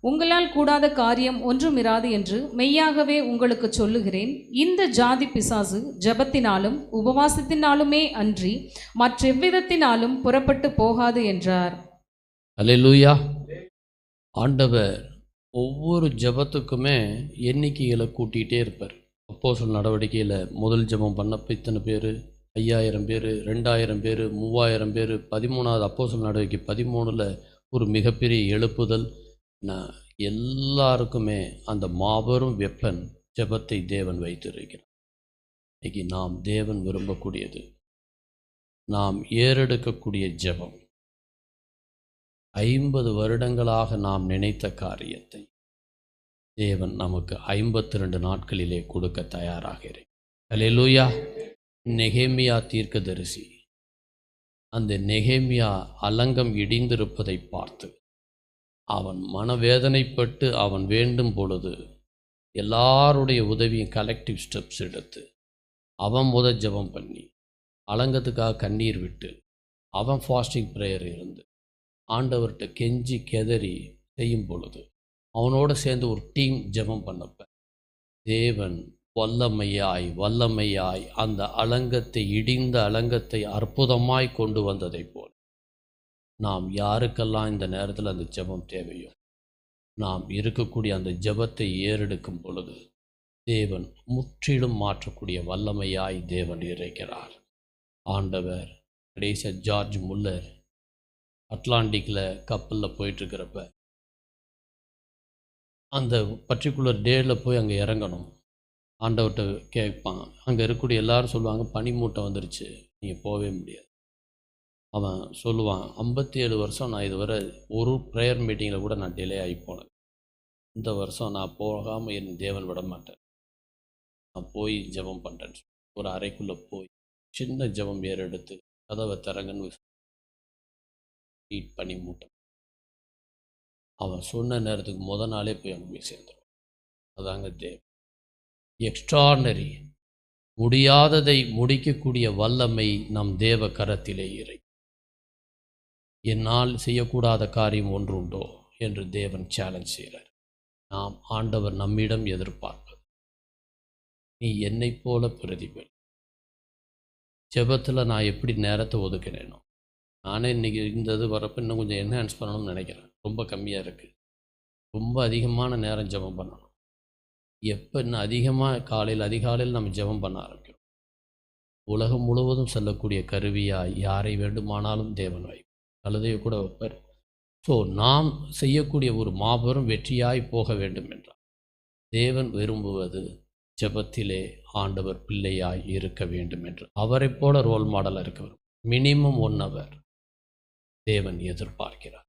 உங்களால் கூடாத காரியம் ஒன்றும் இராது என்று மெய்யாகவே உங்களுக்கு சொல்லுகிறேன். இந்த ஜாதி பிசாசு ஜெபத்தினாலும் உபவாசத்தினாலுமே அன்றி மற்றெவ்விதத்தினாலும் புறப்பட்டு போகாது என்றார். அல்லேலூயா! ஆண்டவர் ஒவ்வொரு ஜெபத்துக்குமே எண்ணிக்கைகளை கூட்டிகிட்டே இருப்பார். அப்போஸ்தலர் நடவடிக்கையில் முதல் ஜெபம் பண்ணப்போ இத்தனை பேர், 5000 பேர், 2000 பேர், 3000 பேர், 13வது அப்போஸ்தலர் நடவடிக்கை 13ல் ஒரு மிகப்பெரிய எழுப்புதல். எல்லாருக்குமே அந்த மாபெரும் வெப்பன் ஜெபத்தை தேவன் வைத்திருக்கிறார். இன்னைக்கு நாம் தேவன் விரும்பக்கூடியது, நாம் ஏறெடுக்கக்கூடிய ஜெபம் 50 வருடங்களாக நாம் நினைத்த காரியத்தை தேவன் நமக்கு 52 நாட்களிலே கொடுக்க தயாராகிறேன். அல்லேலூயா! நெகேமியா தீர்க்கதரிசி அந்த நெகேமியா அலங்கம் இடிந்திருப்பதை பார்த்து அவன் மனவேதனைப்பட்டு அவன் வேண்டும் பொழுது எல்லாருடைய உதவியும் கலெக்டிவ் ஸ்டெப்ஸ் எடுத்து அவன் ஜெபம் பண்ணி அலங்கத்துக்காக கண்ணீர் விட்டு அவன் ஃபாஸ்டிங் ப்ரேயர் இருந்து ஆண்டவர்கிட்ட கெஞ்சி கெதறி செய்யும் பொழுது அவனோடு சேர்ந்து ஒரு டீம் ஜெபம் பண்ணப்ப தேவன் வல்லமையாய் அந்த அலங்கத்தை, இடிந்த அலங்கத்தை அற்புதமாய் கொண்டு வந்ததை போல் நாம் யாருக்கெல்லாம் இந்த நேரத்தில் அந்த ஜெபம் தேவையோ நாம் இருக்கக்கூடிய அந்த ஜெபத்தை ஏறெடுக்கும் பொழுது தேவன் முற்றிலும் மாற்றக்கூடிய வல்லமையாய் தேவன் இருக்கிறார். ஆண்டவர் கடைசியாக ஜார்ஜ் முல்லர் அட்லாண்டிக்கில் கப்பலில் போயிட்டுருக்கிறப்ப அந்த பர்டிகுலர் டேயில் போய் அங்கே இறங்கணும். ஆண்டவர்கிட்ட கேட்பான். அங்கே இருக்கக்கூடிய எல்லாரும் சொல்லுவாங்க, பனிமூட்டம் வந்துருச்சு, நீங்கள் போகவே முடியாது. அவன் சொல்லுவான், 57 வருஷம் நான் இதுவரை ஒரு ப்ரேயர் மீட்டிங்கில் கூட நான் டிலே ஆகி போனேன். இந்த வருஷம் நான் போகாமல் என் தேவன் விட மாட்டேன், நான் போய் ஜெபம் பண்ணுறேன்னு சொல்லி ஒரு அறைக்குள்ளே போய் சின்ன ஜெபம் ஏறெடுத்து கதவை திறங்கன்னு பனிமூட்டம். அவன் சொன்ன நேரத்துக்கு நாளே போய் அங்கே போய் சேர்ந்துடும். அதாங்க தேவன். எக்ஸ்ட்ரானரி, முடியாததை முடிக்கக்கூடிய வல்லமை நம் தேவ கரத்திலே இறை. என்னால் செய்யக்கூடாத காரியம் ஒன்று உண்டோ என்று தேவன் சேலஞ்ச் செய்கிறார். நாம் ஆண்டவர் நம்மிடம் எதிர்பார்ப்பது, நீ என்னை போல பிரதிபலி. ஜெபத்தில் நான் எப்படி நேரத்தை ஒதுக்கினேனோ, நானே இன்றைக்கி இந்த இது வரப்போ இன்னும் கொஞ்சம் என்ஹான்ஸ் பண்ணணும்னு நினைக்கிறேன். ரொம்ப கம்மியாக இருக்குது. ரொம்ப அதிகமான நேரம் ஜெபம் பண்ணணும். எப்போ இன்னும் அதிகமாக அதிகாலையில் நம்ம ஜெபம் பண்ண ஆரம்பிக்கிறோம். உலகம் முழுவதும் செல்லக்கூடிய கருவியாய் யாரை வேண்டுமானாலும் தேவன் வைப்பார், கழுதையை கூட வைப்பார். ஸோ நாம் செய்யக்கூடிய ஒரு மாபெரும் வெற்றியாய் போக வேண்டும் என்றால் தேவன் விரும்புவது ஜெபத்திலே ஆண்டவர் பிள்ளையாய் இருக்க வேண்டும் என்று. அவரை போல ரோல் மாடலாக இருக்க மினிமம் 1 hour தேவன் எதிர்பார்க்கிறார்.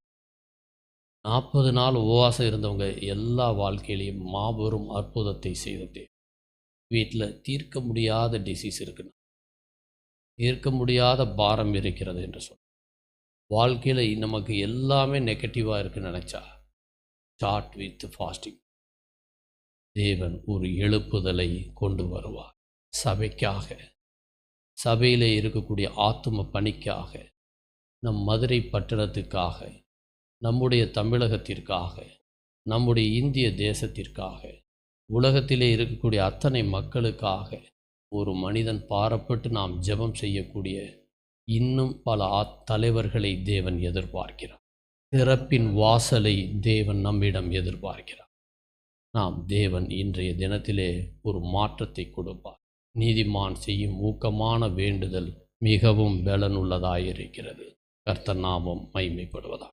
40 நாள் உபவாசம் இருந்தவங்க எல்லா வாழ்க்கையிலையும் மாபெரும் அற்புதத்தை செய்தது. வீட்டில் தீர்க்க முடியாத டிசீஸ் இருக்குன்னு, தீர்க்க முடியாத பாரம் இருக்கிறது என்று சொன்ன, வாழ்க்கையில் நமக்கு எல்லாமே நெகட்டிவாக இருக்குன்னு நினச்சா ஸ்டார்ட் வித் ஃபாஸ்டிங். தேவன் ஒரு எழுப்புதலை கொண்டு வருவார். சபைக்காக, சபையிலே இருக்கக்கூடிய ஆத்தும பணிக்காக, நம் மதுரை பட்டணத்துக்காக, நம்முடைய தமிழகத்திற்காக, நம்முடைய இந்திய தேசத்திற்காக, உலகத்திலே இருக்கக்கூடிய அத்தனை மக்களுக்காக ஒரு மனிதன் பாரப்பட்டு நாம் ஜெபம் செய்யக்கூடிய இன்னும் பல தலைவர்களை தேவன் எதிர்பார்க்கிறார். திறப்பின் வாசலை தேவன் நம்மிடம் எதிர்பார்க்கிறார். நாம் தேவன் இன்றைய தினத்திலே ஒரு மாற்றத்தை கொடுப்பார். நீதிமான் செய்யும் ஊக்கமான வேண்டுதல் மிகவும் பலனுள்ளதாயிருக்கிறது. கர்த்தர் நாமம் மகிமைப்படுவதாக.